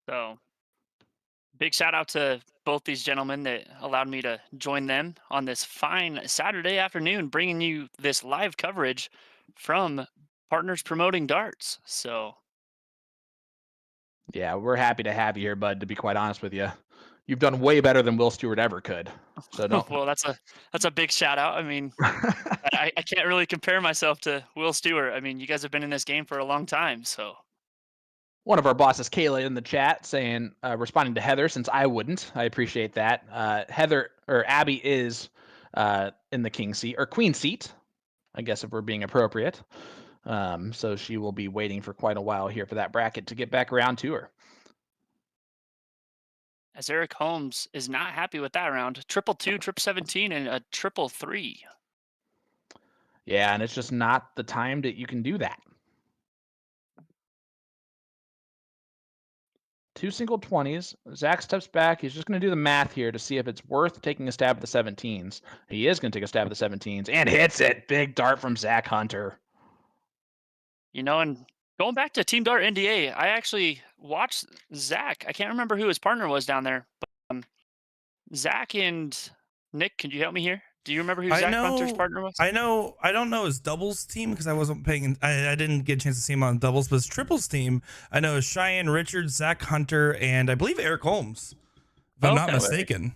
So, big shout out to both these gentlemen that allowed me to join them on this fine Saturday afternoon, bringing you this live coverage from Partners Promoting Darts. So, yeah, we're happy to have you here, bud. To be quite honest with you, you've done way better than Will Stewart ever could. So don't. Well, that's a big shout out. I mean, I can't really compare myself to Will Stewart. I mean, you guys have been in this game for a long time, so. One of our bosses, Kayla, in the chat saying, responding to Heather, since I wouldn't. I appreciate that. Heather, or Abby, is in the king seat, or queen seat, I guess, if we're being appropriate. So she will be waiting for quite a while here for that bracket to get back around to her. As Eric Holmes is not happy with that round. 222, 17, and a 333. Yeah, and it's just not the time that you can do that. 2 single 20s. Zach steps back. He's just going to do the math here to see if it's worth taking a stab at the 17s. He is going to take a stab at the 17s and hits it. Big dart from Zach Hunter. You know, and going back to Team Dart NDA, I actually watched Zach. I can't remember who his partner was down there, but Zach and Nick, can you help me here? Do you remember who Zach Hunter's partner was? I know. I don't know his doubles team because I wasn't paying. I didn't get a chance to see him on doubles, but his triples team, I know, is Cheyenne Richards, Zach Hunter, and I believe Eric Holmes, if I'm not mistaken.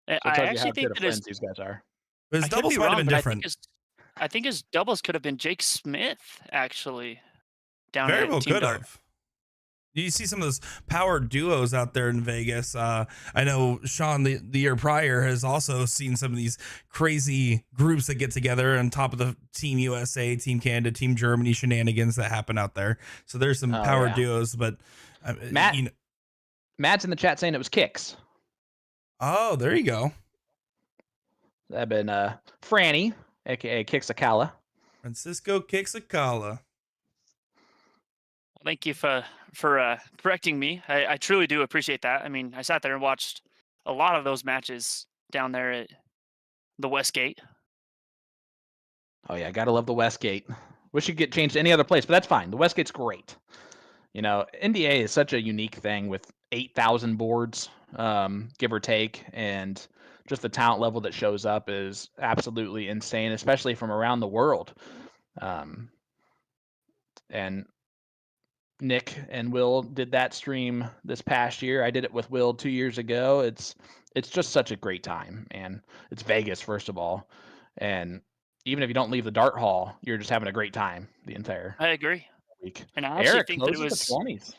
So I actually think that these guys are. But his doubles might have been different. I think his doubles could have been Jake Smith, actually, down Very at well Team could Dart. have. You see some of those power duos out there in Vegas. I know Sean the year prior has also seen some of these crazy groups that get together on top of the Team USA, Team Canada, Team Germany shenanigans that happen out there. So there's some power duos, but Matt's in the chat saying it was Kicks. Oh, there you go. That'd been Franny, aka Kixakala. Francisco Kixakala. Thank you for correcting me. I truly do appreciate that. I mean, I sat there and watched a lot of those matches down there at the Westgate. Oh yeah, gotta love the Westgate. Wish you could get changed to any other place, but that's fine. The Westgate's great. You know, NDA is such a unique thing with 8,000 boards, give or take, and just the talent level that shows up is absolutely insane, especially from around the world. And Nick and Will did that stream this past year. I did it with Will 2 years ago. It's just such a great time, and it's Vegas, first of all. And even if you don't leave the dart hall, you're just having a great time the entire I agree. week. And I actually Eric think that it closes was the 20s.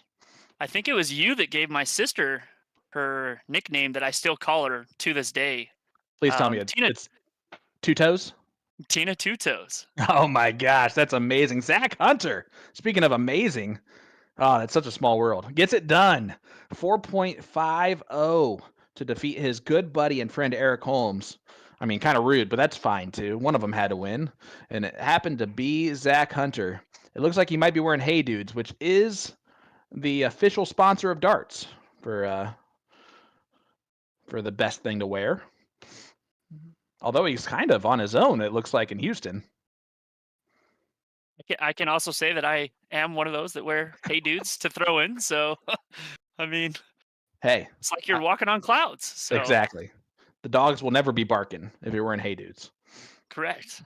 I think it was you that gave my sister her nickname that I still call her to this day. Please tell me it's Two Toes. Tina Two Toes. Oh my gosh, that's amazing. Zach Hunter, speaking of amazing, oh, that's such a small world. Gets it done. 4.50 to defeat his good buddy and friend Eric Holmes. I mean, kind of rude, but that's fine too. One of them had to win, and it happened to be Zach Hunter. It looks like he might be wearing Hey Dudes, which is the official sponsor of darts for the best thing to wear. Although he's kind of on his own, it looks like in Houston. I can also say that I am one of those that wear Hey Dudes to throw in. So, I mean, hey, it's like you're walking on clouds. So. Exactly. The dogs will never be barking if you're wearing Hey Dudes. Correct.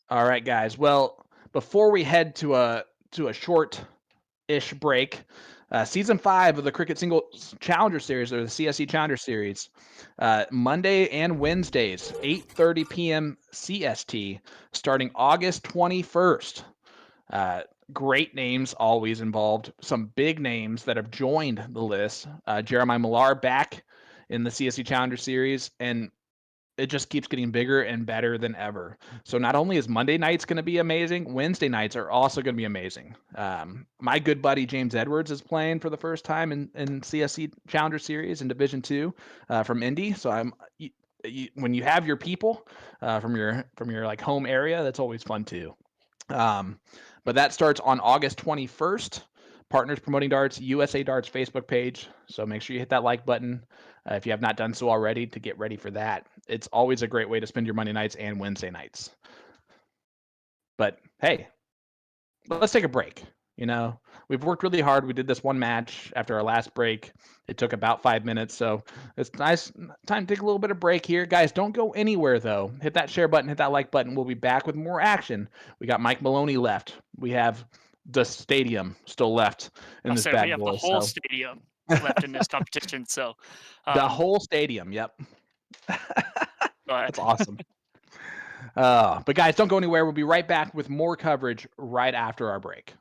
All right, guys. Well, before we head to a short-ish break, Season 5 of the Cricket Singles Challenger Series, or the CSE Challenger Series, Monday and Wednesdays, 8:30 p.m. CST, starting August 21st. Great names always involved. Some big names that have joined the list. Jeremiah Millar back in the CSE Challenger Series, and it just keeps getting bigger and better than ever. So not only is Monday nights going to be amazing, Wednesday nights are also going to be amazing. My good buddy James Edwards is playing for the first time in CSE Challenger Series in Division II from Indy. So when you have your people from your like home area, that's always fun too. But that starts on August 21st. Partners Promoting Darts, USA Darts Facebook page. So make sure you hit that like button if you have not done so already to get ready for that. It's always a great way to spend your Monday nights and Wednesday nights. But hey, let's take a break. You know, we've worked really hard. We did this one match after our last break. It took about 5 minutes. So it's nice time to take a little bit of break here. Guys, don't go anywhere, though. Hit that share button, hit that like button. We'll be back with more action. We got Mike Maloney left. We have the stadium still left in this bad boy. We have the whole stadium left in this competition. So the whole stadium, yep. That's awesome. But guys, don't go anywhere. We'll be right back with more coverage right after our break.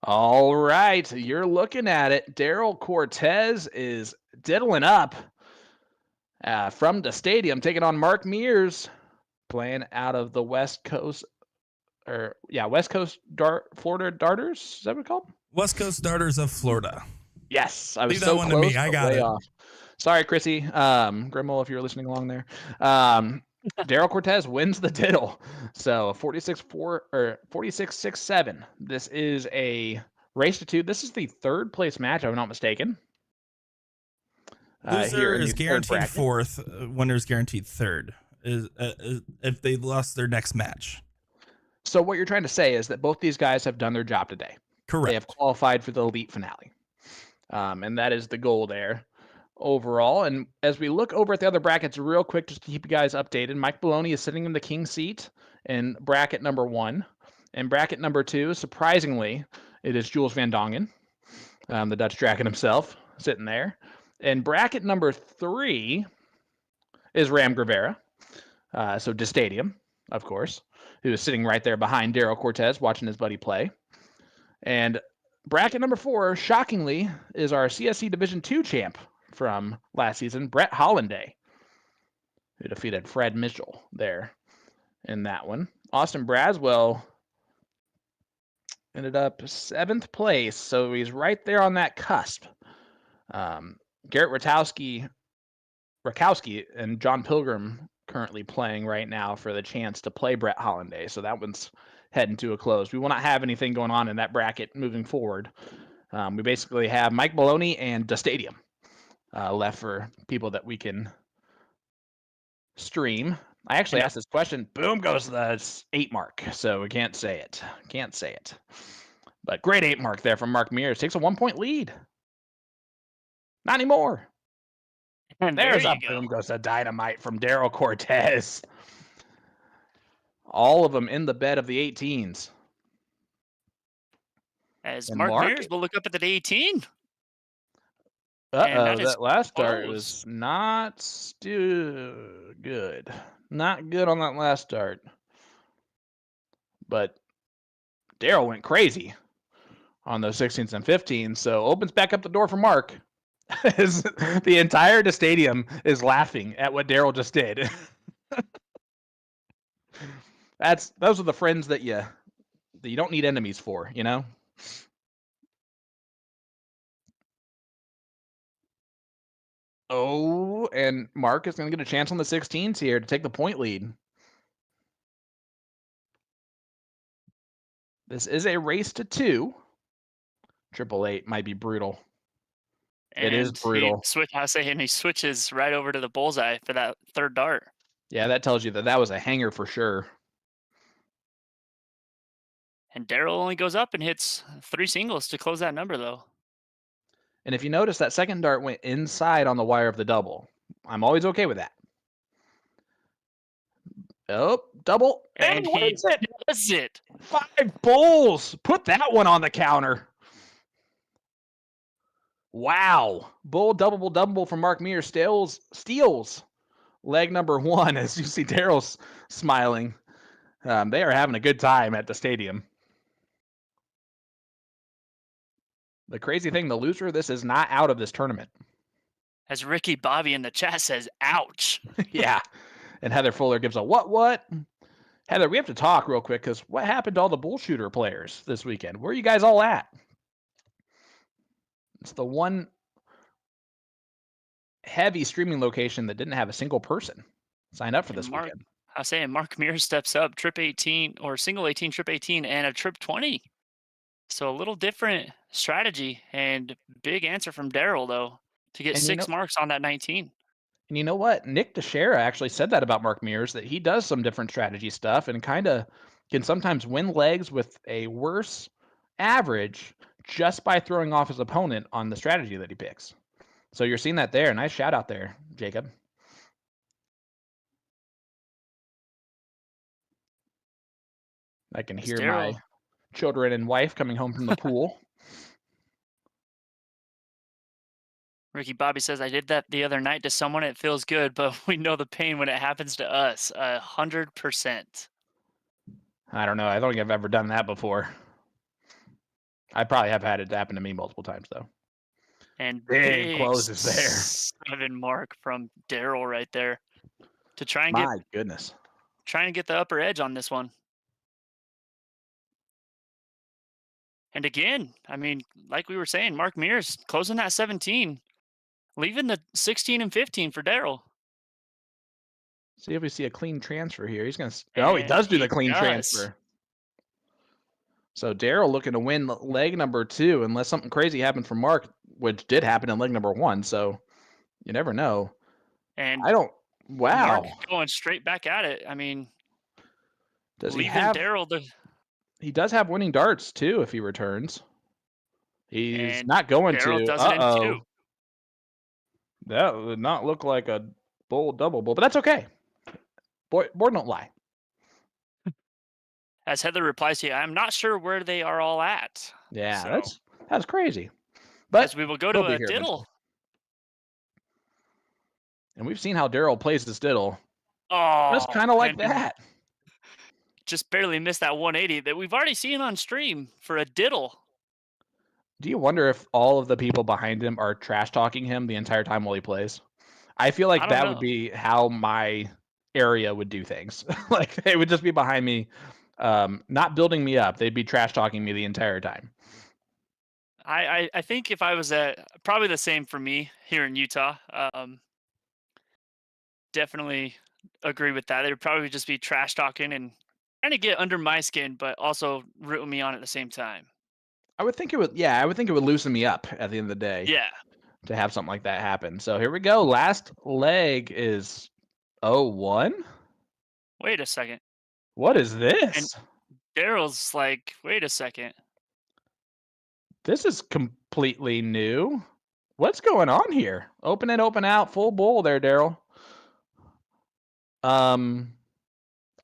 All right, you're looking at it. Daryl Cortez is diddling up from the stadium, taking on Mark Mears, playing out of the West Coast, West Coast Florida Darters. Is that what it's called? West Coast Darters of Florida. Yes, I was Leave that so one close, to me. I but got way it. off. Sorry, Chrissy. Grimmel, if you're listening along there. Daryl Cortez wins the diddle. So 46-6-7. This is a race to 2. This is the third place match, if I'm not mistaken. Loser is guaranteed fourth. Winner is guaranteed third. Is if they lost their next match. So what you're trying to say is that both these guys have done their job today. Correct. They have qualified for the elite finale. And that is the goal there overall. And as we look over at the other brackets real quick, just to keep you guys updated, Mike Maloney is sitting in the king seat in bracket number 1. And bracket number 2, surprisingly, it is Jules Van Dongen, the Dutch Dragon himself, sitting there. And bracket number 3 is Ram Gravera, so De Stadium, of course, who is sitting right there behind Daryl Cortez watching his buddy play. And bracket number 4, shockingly, is our CSC Division 2 champ from last season, Brett Hollanday, who defeated Fred Mitchell there in that one. Austin Braswell ended up 7th place, so he's right there on that cusp. Garrett Rakowski and John Pilgrim currently playing right now for the chance to play Brett Hollanday, so that one's heading to a close. We will not have anything going on in that bracket moving forward. We basically have Mike Maloney and the Stadium left for people that we can stream. I actually asked this question. Boom goes the 8 mark, so we can't say it. Can't say it. But great 8 mark there from Mark Mears. Takes a 1-point lead. Not anymore. And There's there a boom goes the dynamite from Daryl Cortez. All of them in the bed of the 18s. As And Mark Mears will look up at the 18. That last start was not good. Not good on that last start. But Daryl went crazy on those 16s and 15s, so opens back up the door for Mark. The entire stadium is laughing at what Daryl just did. Those are the friends that you don't need enemies for, you know? Oh, and Mark is going to get a chance on the 16s here to take the point lead. This is a race to 2. 888 might be brutal. It is brutal. He switches right over to the bullseye for that third dart. Yeah, that tells you that was a hanger for sure. And Daryl only goes up and hits 3 singles to close that number, though. And if you notice, that second dart went inside on the wire of the double. I'm always okay with that. Oh, double. And he does it. 5 bulls. Put that one on the counter. Wow. Bull, double from Mark Mears steals leg number 1, as you see Daryl's smiling. They are having a good time at the stadium. The crazy thing, the loser of this is not out of this tournament. As Ricky Bobby in the chat says, ouch. Yeah. And Heather Fuller gives a what? Heather, we have to talk real quick, because what happened to all the bull shooter players this weekend? Where are you guys all at? It's the one heavy streaming location that didn't have a single person sign up for this weekend. I was saying Mark Mears steps up, trip 18 or single 18, trip 18, and a trip 20. So a little different strategy and big answer from Daryl, though, to get 6 marks on that 19. And you know what? Nick Teixeira actually said that about Mark Mears, that he does some different strategy stuff and kind of can sometimes win legs with a worse average just by throwing off his opponent on the strategy that he picks. So you're seeing that there. Nice shout out there, Jacob. I can hear my children and wife coming home from the pool. Ricky Bobby says, I did that the other night to someone. It feels good, but we know the pain when it happens to us. 100%. I don't know. I don't think I've ever done that before. I probably have had it happen to me multiple times though. And Big closes there. 7 mark from Daryl right there to try and My goodness. get the upper edge on this one. And again, I mean, like we were saying, Mark Mears closing that 17, leaving the 16 and 15 for Daryl. See if we see a clean transfer here. He's going to. Oh, he does do the clean transfer. So Daryl looking to win leg number 2, unless something crazy happened for Mark, which did happen in leg number 1. So you never know. And I don't. Wow. Mark going straight back at it. I mean, does he leaving have Daryl the. He does have winning darts too if he returns. He's not going Daryl to. does it in 2. That would not look like a bull double bull, but that's okay. Board don't lie. As Heather replies to you, I'm not sure where they are all at. Yeah, so, that's crazy. But as we will go to a diddle. And we've seen how Daryl plays this diddle. Oh, that's kind of like that. Just barely missed that 180 that we've already seen on stream for a diddle. Do you wonder if all of the people behind him are trash talking him the entire time while he plays? I feel like that would be how my area would do things. Like they would just be behind me, not building me up. They'd be trash talking me the entire time. I think if I was probably the same for me here in Utah. Definitely agree with that. They would probably just be trash talking and trying to get under my skin, but also rooting me on at the same time. I would think it would. Yeah, I would think it would loosen me up at the end of the day. Yeah. To have something like that happen. So here we go. Last leg is 0-1. Wait a second. What is this? And Daryl's like, wait a second. This is completely new. What's going on here? Open in, open out, full bowl there, Daryl.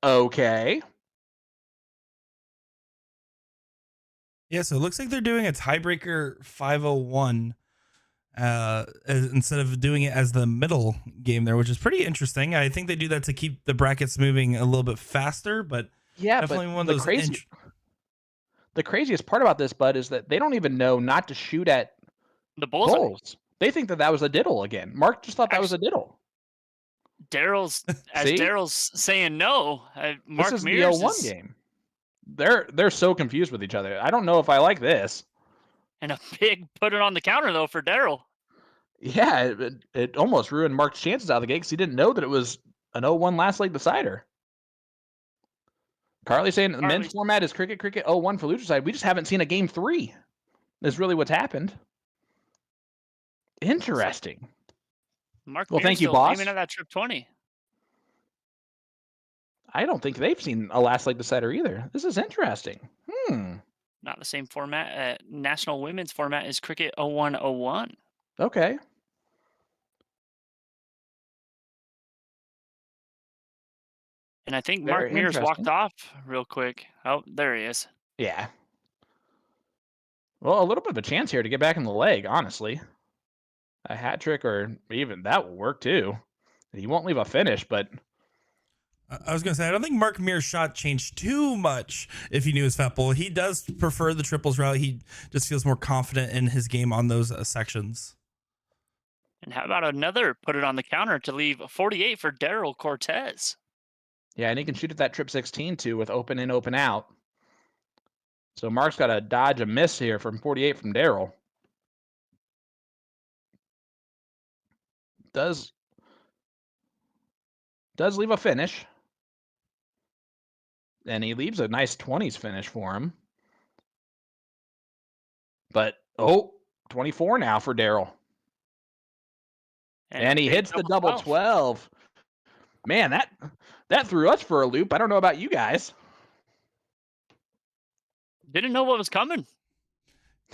Okay. Yeah, so it looks like they're doing a tiebreaker 501 instead of doing it as the middle game there, which is pretty interesting. I think they do that to keep the brackets moving a little bit faster, but yeah, definitely but one of those. The craziest part about this, Bud, is that they don't even know not to shoot at the bulls. They think that was a diddle again. Mark just thought that was a diddle. Daryl's saying no. Mark this is Mears the 0-1 game. They're so confused with each other. I don't know if I like this. And a big put it on the counter though for Daryl. Yeah, it almost ruined Mark's chances out of the gate because he didn't know that it was an 0-1 last leg decider. Carly saying the men's format is cricket 0-1 for Lucha side. We just haven't seen a game 3. That's really what's happened. Interesting. Mark well, Mears thank you, boss. Aiming at that trip 20. I don't think they've seen a last leg decider either. This is interesting. Not the same format. National women's format is cricket 0-1-0-1. Okay. And I think Mark Mears walked off real quick. Oh, there he is. Yeah. Well, a little bit of a chance here to get back in the leg, honestly. A hat trick or even that will work too. He won't leave a finish, but... I was going to say, I don't think Mark Mears' shot changed too much if he knew his fat bowl. He does prefer the triples route. He just feels more confident in his game on those sections. And how about another put it on the counter to leave 48 for Daryl Cortez? Yeah, and he can shoot at that trip 16 too with open in, open out. So Mark's got to dodge a miss here from 48 from Daryl. Does leave a finish. And he leaves a nice 20s finish for him. But, 24 now for Daryl. And he hits the double 12. Man, that threw us for a loop. I don't know about you guys. Didn't know what was coming.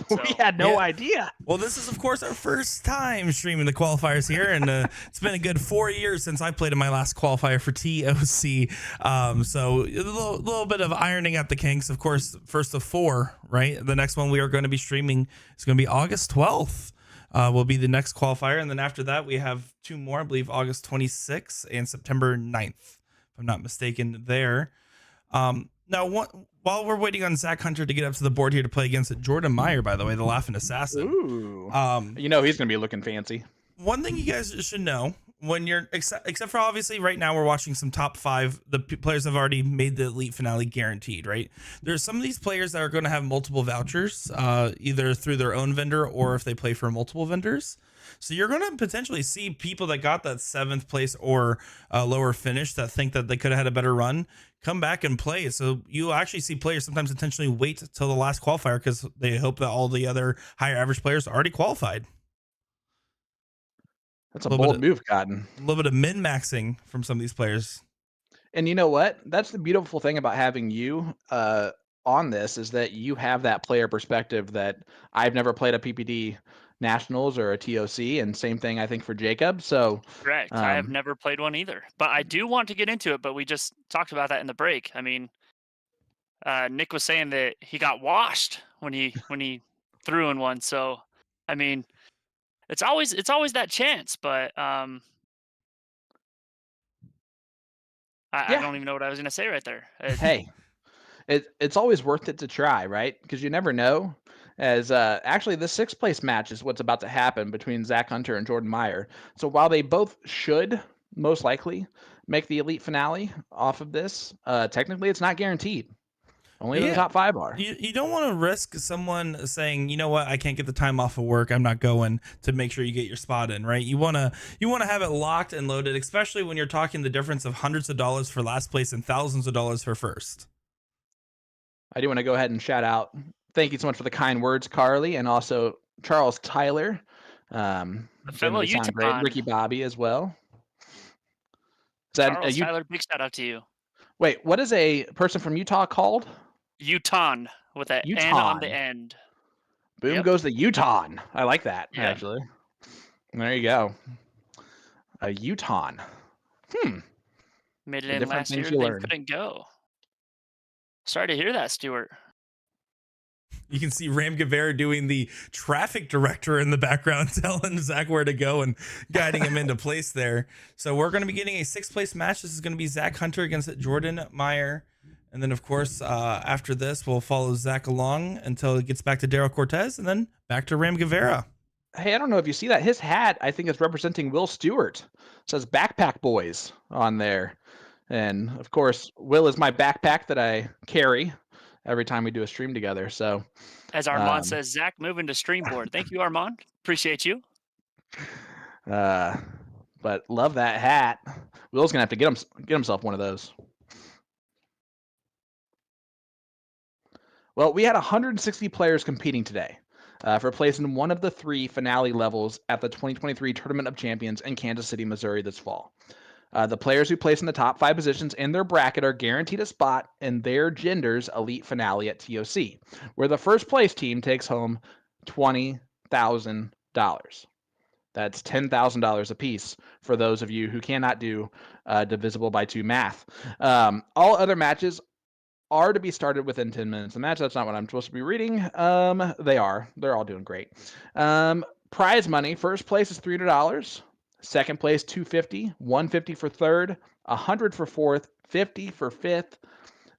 So, we had no idea. Well, this is, of course, our first time streaming the qualifiers here, and it's been a good 4 years since I played in my last qualifier for TOC. So a little bit of ironing out the kinks. Of course, first of 4, right? The next one we are going to be streaming is going to be August 12th. Will be the next qualifier, and then after that we have 2 more, I believe August 26th and September 9th, if I'm not mistaken there. Now, while we're waiting on Zach Hunter to get up to the board here to play against Jordan Meyer, by the way, the Laughing Assassin. Ooh. He's going to be looking fancy. One thing you guys should know when you're, except for obviously right now we're watching some top 5, the players have already made the elite finale guaranteed, right? There's some of these players that are going to have multiple vouchers, either through their own vendor or if they play for multiple vendors. So you're going to potentially see people that got that 7th place or lower finish that think that they could have had a better run come back and play. So you actually see players sometimes intentionally wait till the last qualifier because they hope that all the other higher average players already qualified. That's a bold move, Cotton. A little bit of min-maxing from some of these players. And you know what? That's the beautiful thing about having you on this is that you have that player perspective that I've never played a PPD Nationals or a TOC, and same thing I think for Jacob. So correct. I have never played one either, but I do want to get into it. But we just talked about that in the break. I mean, Nick was saying that he got washed when he threw in one. So, I mean, it's always that chance, but I don't even know what I was going to say right there. Hey, it's always worth it to try, right? Because you never know. As actually, the 6th place match is what's about to happen between Zach Hunter and Jordan Meyer. So while they both should most likely make the elite finale off of this, technically it's not guaranteed. Only the top 5 are. You don't want to risk someone saying, you know what, I can't get the time off of work, I'm not going, to make sure you get your spot in, right? You want to have it locked and loaded, especially when you're talking the difference of hundreds of dollars for last place and thousands of dollars for first. I do want to go ahead and shout out. Thank you so much for the kind words, Carly, and also Charles Tyler. The fellow Utah. Ricky Bobby as well. Charles Tyler, big shout out to you. Wait, what is a person from Utah called? Utah with an N on the end. Boom goes the Utah. I like that, actually. There you go. A Utah. Made it in last year. They couldn't go. Sorry to hear that, Stuart. You can see Ram Guevara doing the traffic director in the background, telling Zach where to go and guiding him into place there. So we're going to be getting a 6th place match. This is going to be Zach Hunter against Jordan Meyer. And then, of course, after this, we'll follow Zach along until it gets back to Daryl Cortez and then back to Ram Guevara. Hey, I don't know if you see that. His hat, I think, is representing Will Stewart. It says Backpack Boys on there. And, of course, Will is my backpack that I carry every time we do a stream together. So, as Armand says, Zach, moving to Streamboard. Thank you, Armand. Appreciate you. But love that hat. Will's gonna have to get himself one of those. Well, we had 160 players competing today for place in one of the 3 finale levels at the 2023 Tournament of Champions in Kansas City, Missouri this fall. The players who place in the top 5 positions in their bracket are guaranteed a spot in their gender's elite finale at TOC, where the first place team takes home $20,000. That's $10,000 apiece for those of you who cannot do divisible by 2 math. All other matches are to be started within 10 minutes. The match, that's not what I'm supposed to be reading. They are. They're all doing great. Prize money, first place is $300. Second place, $250, $150 for third, $100 for fourth, $50 for fifth.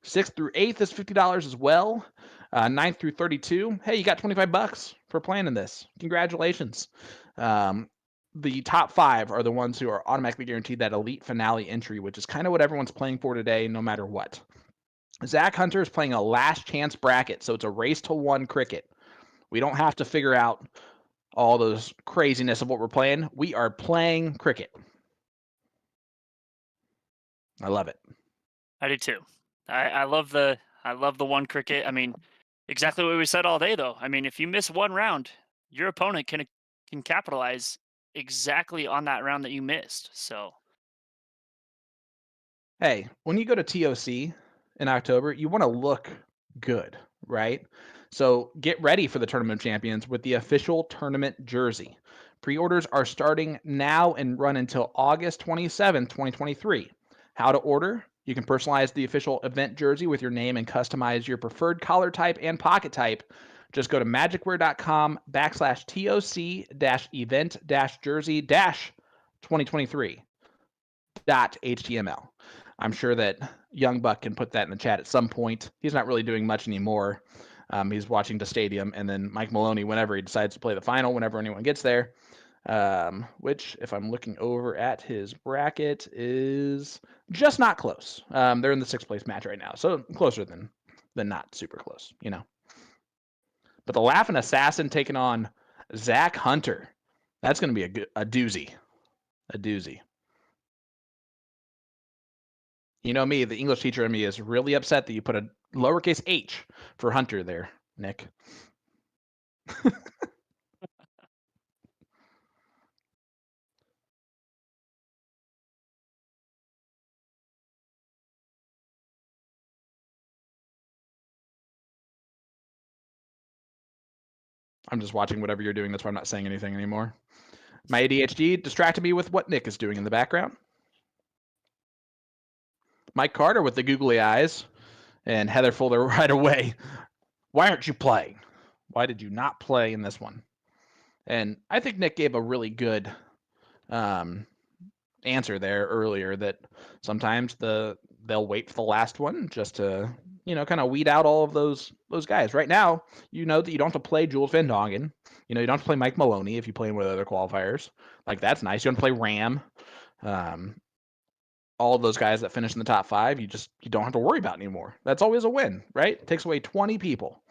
6th through 8th is $50 as well. 9th through 32. Hey, you got $25 for playing in this. Congratulations. The top 5 are the ones who are automatically guaranteed that elite finale entry, which is kind of what everyone's playing for today, no matter what. Zach Hunter is playing a last chance bracket, so it's a race to 1 cricket. We don't have to figure out all those craziness of what we're playing. We are playing cricket. I love it. I do too. I love the 1 cricket. I mean, exactly what we said all day, though. I mean, if you miss 1 round, your opponent can capitalize exactly on that round that you missed. So, hey, when you go to TOC in October, you want to look good, right? So get ready for the Tournament of Champions with the official tournament jersey. Pre-orders are starting now and run until August 27th, 2023. How to order? You can personalize the official event jersey with your name and customize your preferred collar type and pocket type. Just go to magicwear.com/TOC-event-jersey-2023.html. I'm sure that Young Buck can put that in the chat at some point. He's not really doing much anymore. He's watching the stadium, and then Mike Maloney whenever he decides to play the final, whenever anyone gets there. Which, if I'm looking over at his bracket, is just not close. They're in the 6th place match right now, so closer than not super close, you know. But the Laughing Assassin taking on Zach Hunter. That's going to be a doozy. A doozy. You know me, the English teacher in me is really upset that you put a lowercase h for Hunter there, Nick. I'm just watching whatever you're doing. That's why I'm not saying anything anymore. My ADHD distracted me with what Nick is doing in the background. Mike Carter with the googly eyes, and Heather Fuller right away. Why aren't you playing? Why did you not play in this one? And I think Nick gave a really good answer there earlier, that sometimes they'll wait for the last one just to, you know, kind of weed out all of those guys. Right now, you know that you don't have to play Jules Van Dongen. You know, you don't have to play Mike Maloney if you play with other qualifiers. Like, that's nice. You don't have to play Ram. All of those guys that finish in the top 5, you don't have to worry about anymore. That's always a win, right? It takes away 20 people.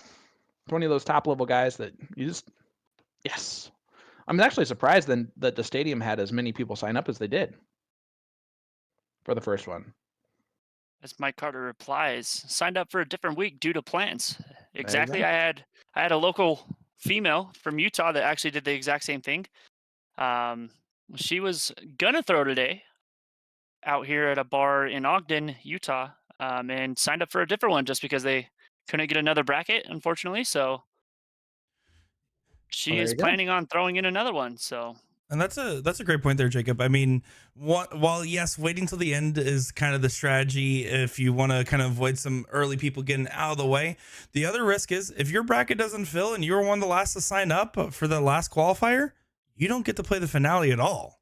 20 of those top level guys that you just, yes. I'm actually surprised then that the stadium had as many people sign up as they did for the first one. As Mike Carter replies, signed up for a different week due to plans. Exactly. I had a local female from Utah that actually did the exact same thing. She was gonna throw today out here at a bar in Ogden, Utah, and signed up for a different one just because they couldn't get another bracket, unfortunately. So she is planning on throwing in another one. So, and that's a great point there, Jacob. I mean, while yes, waiting till the end is kind of the strategy if you want to kind of avoid some early people getting out of the way. The other risk is if your bracket doesn't fill and you're one of the last to sign up for the last qualifier, you don't get to play the finale at all.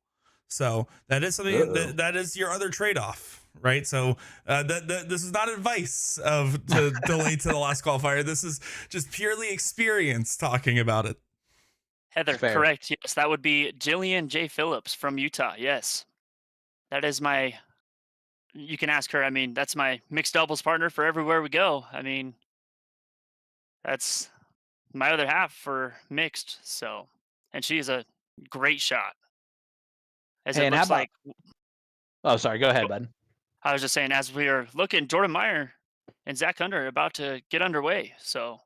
So that is something that is your other trade-off, right? So this is not advice to delay to the last qualifier. This is just purely experience talking about it. Heather, correct. Yes, that would be Jillian J. Phillips from Utah. Yes, that is my. You can ask her. I mean, that's my mixed doubles partner for everywhere we go. I mean, that's my other half for mixed. So, and she is a great shot. As it looks like. Oh, sorry. Go ahead, bud. I was just saying, as we are looking, Jordan Meyer and Zach Hunter are about to get underway. So.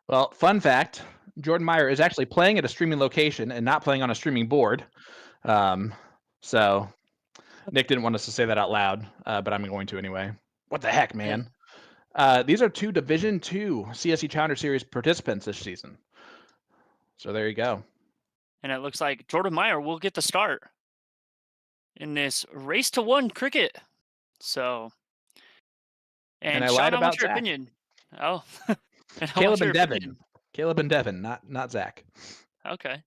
Well, fun fact, Jordan Meyer is actually playing at a streaming location and not playing on a streaming board. So Nick didn't want us to say that out loud, but I'm going to anyway. What the heck, man? These are 2 Division II CSE Challenger Series participants this season. So there you go. And it looks like Jordan Meyer will get the start in this race to 1 cricket. So, and I Sean, lied about what's your Zach. opinion? Oh, Caleb and Devin. Caleb and Devin, not Zach. Okay.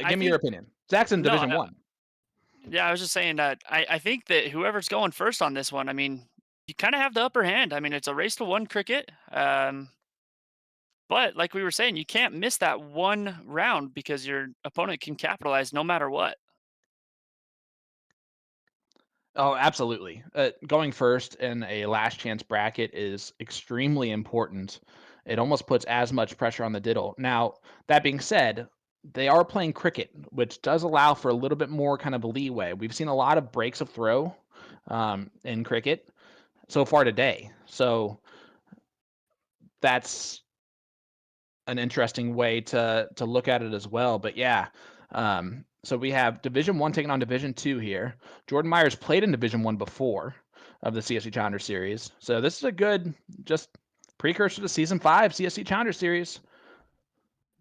Give me your opinion. Zach's in Division 1. Yeah, I was just saying that I think that whoever's going first on this one, I mean, you kind of have the upper hand. I mean, it's a race to 1 cricket. But like we were saying, you can't miss that 1 round because your opponent can capitalize no matter what. Oh, absolutely. Going first in a last chance bracket is extremely important. It almost puts as much pressure on the diddle. Now, that being said, they are playing cricket, which does allow for a little bit more kind of leeway. We've seen a lot of breaks of throw in cricket so far today. So that's an interesting way to look at it as well. But yeah, so we have Division 1 taking on Division 2 here. Jordan Meyer's played in Division 1 before of the CSE Challenger Series. So this is a good just precursor to Season 5 CSE Challenger Series.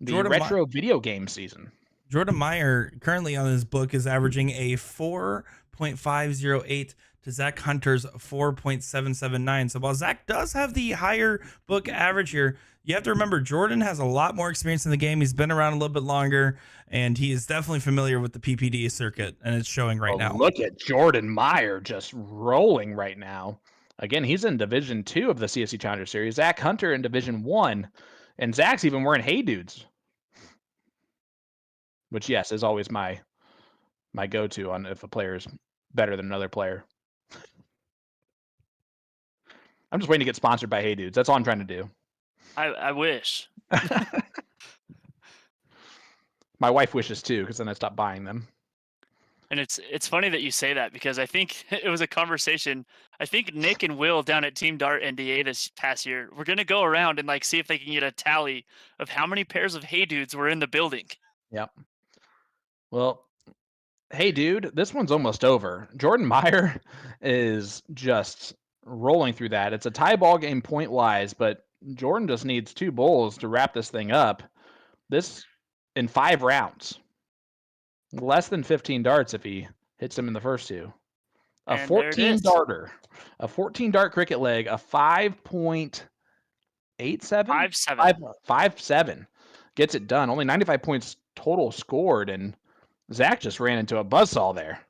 The retro video game season. Jordan Meyer currently on his book is averaging a 4.508 to Zach Hunter's 4.779. So while Zach does have the higher book average here, you have to remember Jordan has a lot more experience in the game. He's been around a little bit longer, and he is definitely familiar with the PPD circuit, and it's showing right now. Look at Jordan Meyer just rolling right now. Again, he's in Division 2 of the CSC Challenger Series. Zach Hunter in Division 1, and Zach's even wearing Hey Dudes, which, yes, is always my go-to on if a player is better than another player. I'm just waiting to get sponsored by Hey Dudes. That's all I'm trying to do. I wish. My wife wishes too, because then I stop buying them. And it's funny that you say that, because I think it was a conversation. I think Nick and Will down at Team Dart NDA this past year, we're going to go around and like see if they can get a tally of how many pairs of Hey Dudes were in the building. Yep. Well, hey dude, this one's almost over. Jordan Meyer is just rolling through that. It's a tie ball game point wise, but Jordan just needs 2 bowls to wrap this thing up. This in 5 rounds. Less than 15 darts if he hits him in the first 2. A 14 darter. A 14 dart cricket leg, a 5.87? 5.7. Gets it done. Only 95 points total scored, and Zach just ran into a buzzsaw there.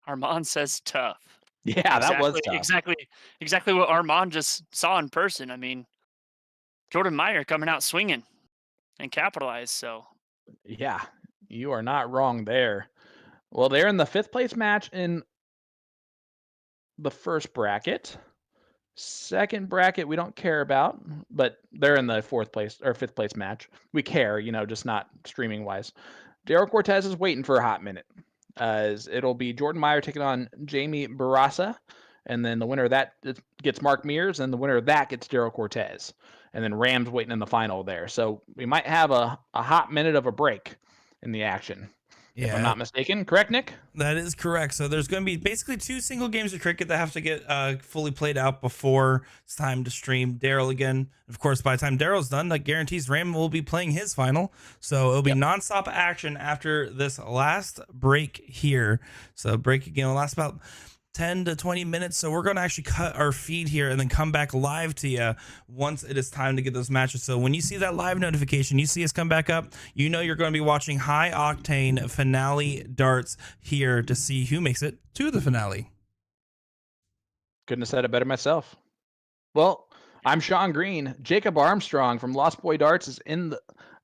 Armand says tough. Yeah, that was tough. Exactly what Armand just saw in person. I mean, Jordan Meyer coming out swinging and capitalized. So, yeah, you are not wrong there. Well, they're in the 5th place match in the first bracket. Second bracket we don't care about, but they're in the 4th place or 5th place match. We care, just not streaming wise. Daryl Cortez is waiting for a hot minute. As it'll be Jordan Meyer taking on Jamie Barassa, and then the winner of that gets Mark Mears, and the winner of that gets Daryl Cortez, and then Rams waiting in the final there. So we might have a hot minute of a break in the action. Yeah. If I'm not mistaken. Correct, Nick? That is correct. So there's going to be basically 2 single games of cricket that have to get fully played out before it's time to stream Daryl again. Of course, by the time Daryl's done, that guarantees Ram will be playing his final. So it'll be nonstop action after this last break here. So break again will last about 10 to 20 minutes. So we're going to actually cut our feed here and then come back live to you once it is time to get those matches. So when you see that live notification, you see us come back up, you know you're going to be watching high octane finale darts here to see who makes it to the finale. Couldn't have said it better myself. Well, I'm Sean Green. Jacob Armstrong from Lost Boy Darts is in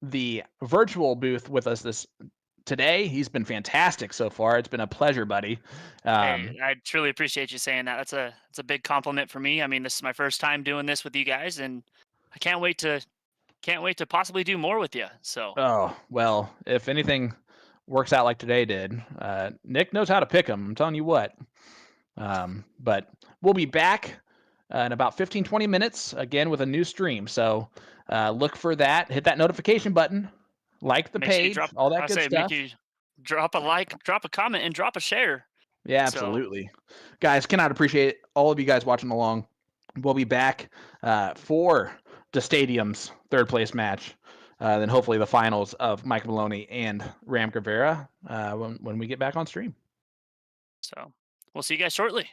the virtual booth with us today. He's been fantastic so far. It's been a pleasure, buddy. Hey, I truly appreciate you saying that. It's a big compliment for me. I mean, this is my first time doing this with you guys, and I can't wait to possibly do more with you. So. Oh, well, if anything works out like today did, Nick knows how to pick them. I'm telling you what. But we'll be back in about 15-20 minutes again with a new stream. So look for that. Hit that notification button. Like the page, all that good stuff. Make you drop a like, drop a comment, and drop a share. Yeah, absolutely. So. Guys, cannot appreciate all of you guys watching along. We'll be back for the Stadium's 3rd place match. Then hopefully the finals of Mike Maloney and Ram Guevara when we get back on stream. So we'll see you guys shortly.